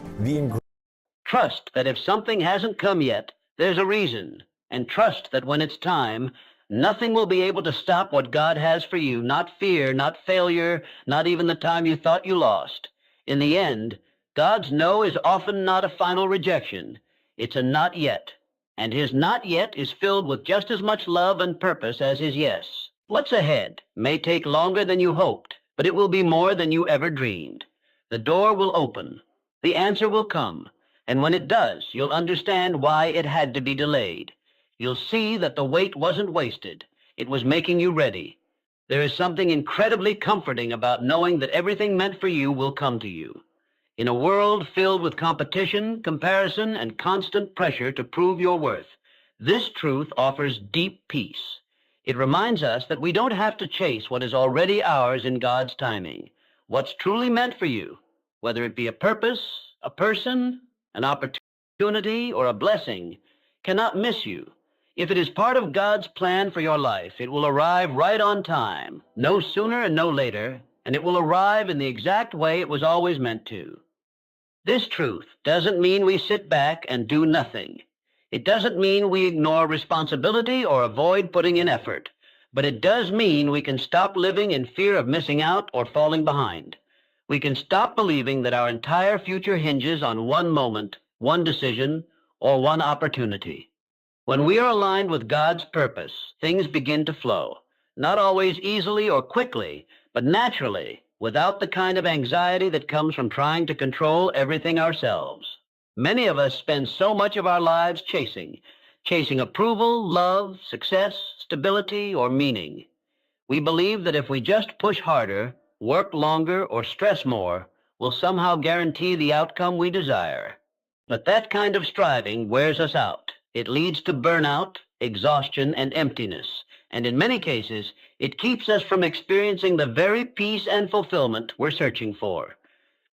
Trust that if something hasn't come yet, there's a reason. And trust that when it's time, nothing will be able to stop what God has for you. Not fear, not failure, not even the time you thought you lost. In the end, God's no is often not a final rejection. It's a not yet. And his not yet is filled with just as much love and purpose as his yes. What's ahead may take longer than you hoped, but it will be more than you ever dreamed. The door will open. The answer will come. And when it does, you'll understand why it had to be delayed. You'll see that the wait wasn't wasted. It was making you ready. There is something incredibly comforting about knowing that everything meant for you will come to you. In a world filled with competition, comparison, and constant pressure to prove your worth, this truth offers deep peace. It reminds us that we don't have to chase what is already ours in God's timing. What's truly meant for you, whether it be a purpose, a person, an opportunity, or a blessing, cannot miss you. If it is part of God's plan for your life, it will arrive right on time, no sooner and no later, and it will arrive in the exact way it was always meant to. This truth doesn't mean we sit back and do nothing. It doesn't mean we ignore responsibility or avoid putting in effort, but it does mean we can stop living in fear of missing out or falling behind. We can stop believing that our entire future hinges on one moment, one decision, or one opportunity. When we are aligned with God's purpose, things begin to flow, not always easily or quickly, but naturally, without the kind of anxiety that comes from trying to control everything ourselves. Many of us spend so much of our lives chasing approval, love, success, stability, or meaning. We believe that if we just push harder, work longer, or stress more, we'll somehow guarantee the outcome we desire. But that kind of striving wears us out. It leads to burnout, exhaustion, and emptiness. And in many cases, it keeps us from experiencing the very peace and fulfillment we're searching for.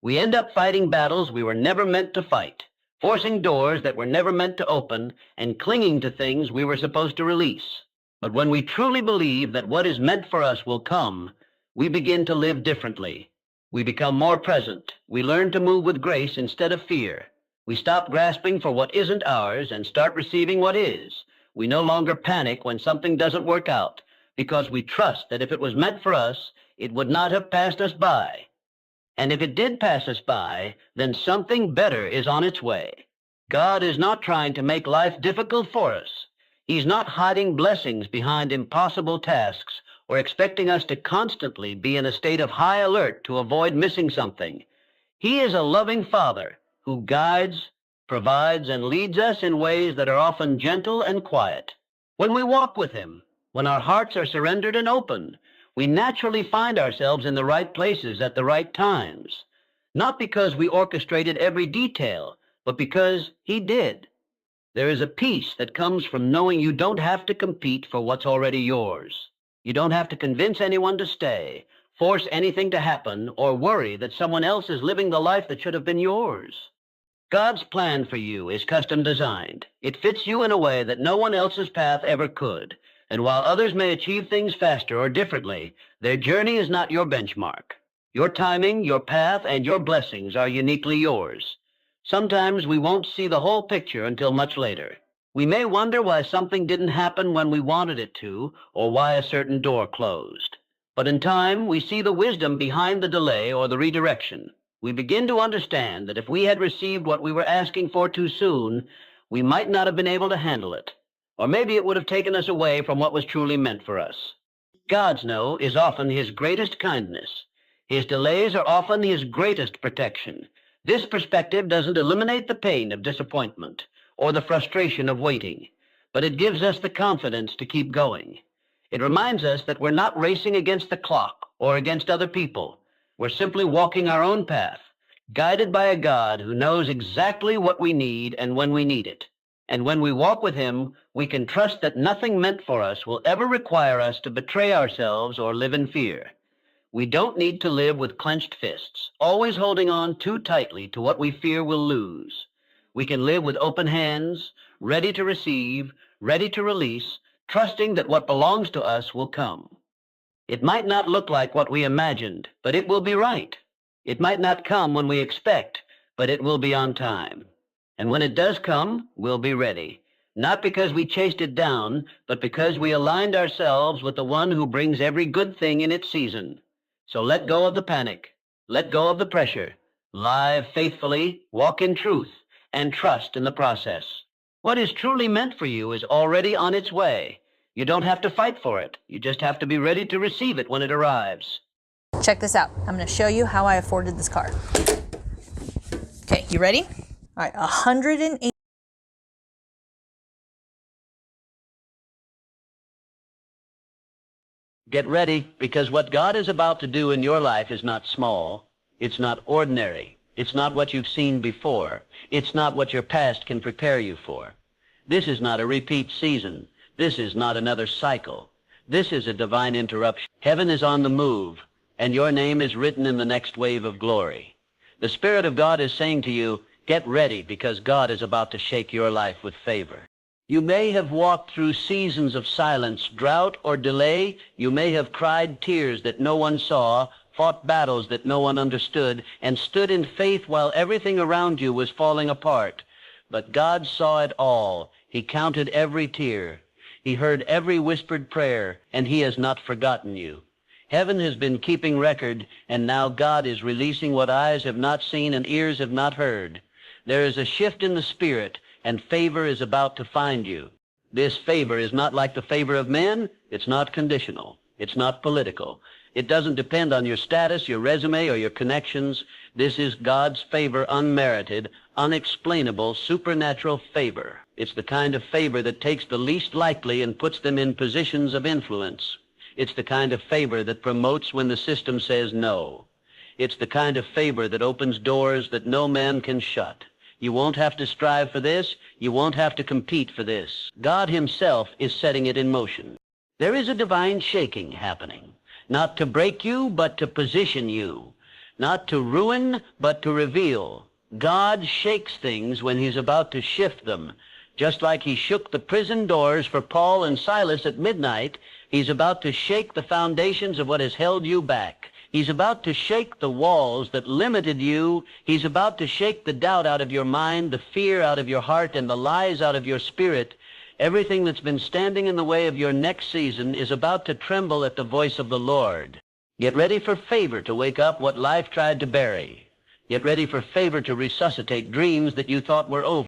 We end up fighting battles we were never meant to fight, forcing doors that were never meant to open, and clinging to things we were supposed to release. But when we truly believe that what is meant for us will come, we begin to live differently. We become more present. We learn to move with grace instead of fear. We stop grasping for what isn't ours and start receiving what is. We no longer panic when something doesn't work out, because we trust that if it was meant for us, it would not have passed us by. And if it did pass us by, then something better is on its way. God is not trying to make life difficult for us. He's not hiding blessings behind impossible tasks or expecting us to constantly be in a state of high alert to avoid missing something. He is a loving Father who guides, provides, and leads us in ways that are often gentle and quiet. When we walk with Him, when our hearts are surrendered and open, we naturally find ourselves in the right places at the right times, not because we orchestrated every detail, but because He did. There is a peace that comes from knowing you don't have to compete for what's already yours. You don't have to convince anyone to stay, force anything to happen, or worry that someone else is living the life that should have been yours. God's plan for you is custom designed. It fits you in a way that no one else's path ever could. And while others may achieve things faster or differently, their journey is not your benchmark. Your timing, your path, and your blessings are uniquely yours. Sometimes we won't see the whole picture until much later. We may wonder why something didn't happen when we wanted it to, or why a certain door closed. But in time, we see the wisdom behind the delay or the redirection. We begin to understand that if we had received what we were asking for too soon, we might not have been able to handle it. Or maybe it would have taken us away from what was truly meant for us. God's no is often His greatest kindness. His delays are often His greatest protection. This perspective doesn't eliminate the pain of disappointment or the frustration of waiting, but it gives us the confidence to keep going. It reminds us that we're not racing against the clock or against other people. We're simply walking our own path, guided by a God who knows exactly what we need and when we need it. And when we walk with Him, we can trust that nothing meant for us will ever require us to betray ourselves or live in fear. We don't need to live with clenched fists, always holding on too tightly to what we fear we'll lose. We can live with open hands, ready to receive, ready to release, trusting that what belongs to us will come. It might not look like what we imagined, but it will be right. It might not come when we expect, but it will be on time. And when it does come, we'll be ready. Not because we chased it down, but because we aligned ourselves with the one who brings every good thing in its season. So let go of the panic. Let go of the pressure. Live faithfully, walk in truth, and trust in the process. What is truly meant for you is already on its way. You don't have to fight for it. You just have to be ready to receive it when it arrives. Check this out. I'm going to show you how I afforded this car. Okay, you ready? All right, 108. Get ready, because what God is about to do in your life is not small. It's not ordinary. It's not what you've seen before. It's not what your past can prepare you for. This is not a repeat season. This is not another cycle. This is a divine interruption. Heaven is on the move, and your name is written in the next wave of glory. The Spirit of God is saying to you, get ready, because God is about to shake your life with favor. You may have walked through seasons of silence, drought, or delay. You may have cried tears that no one saw, fought battles that no one understood, and stood in faith while everything around you was falling apart. But God saw it all. He counted every tear. He heard every whispered prayer, and he has not forgotten you. Heaven has been keeping record, and now God is releasing what eyes have not seen and ears have not heard. There is a shift in the spirit, and favor is about to find you. This favor is not like the favor of men. It's not conditional. It's not political. It doesn't depend on your status, your resume, or your connections. This is God's favor, unmerited, unexplainable, supernatural favor. It's the kind of favor that takes the least likely and puts them in positions of influence. It's the kind of favor that promotes when the system says no. It's the kind of favor that opens doors that no man can shut. You won't have to strive for this. You won't have to compete for this. God himself is setting it in motion. There is a divine shaking happening, not to break you, but to position you, not to ruin, but to reveal. God shakes things when he's about to shift them. Just like he shook the prison doors for Paul and Silas at midnight, he's about to shake the foundations of what has held you back. He's about to shake the walls that limited you. He's about to shake the doubt out of your mind, the fear out of your heart, and the lies out of your spirit. Everything that's been standing in the way of your next season is about to tremble at the voice of the Lord. Get ready for favor to wake up what life tried to bury. Get ready for favor to resuscitate dreams that you thought were over.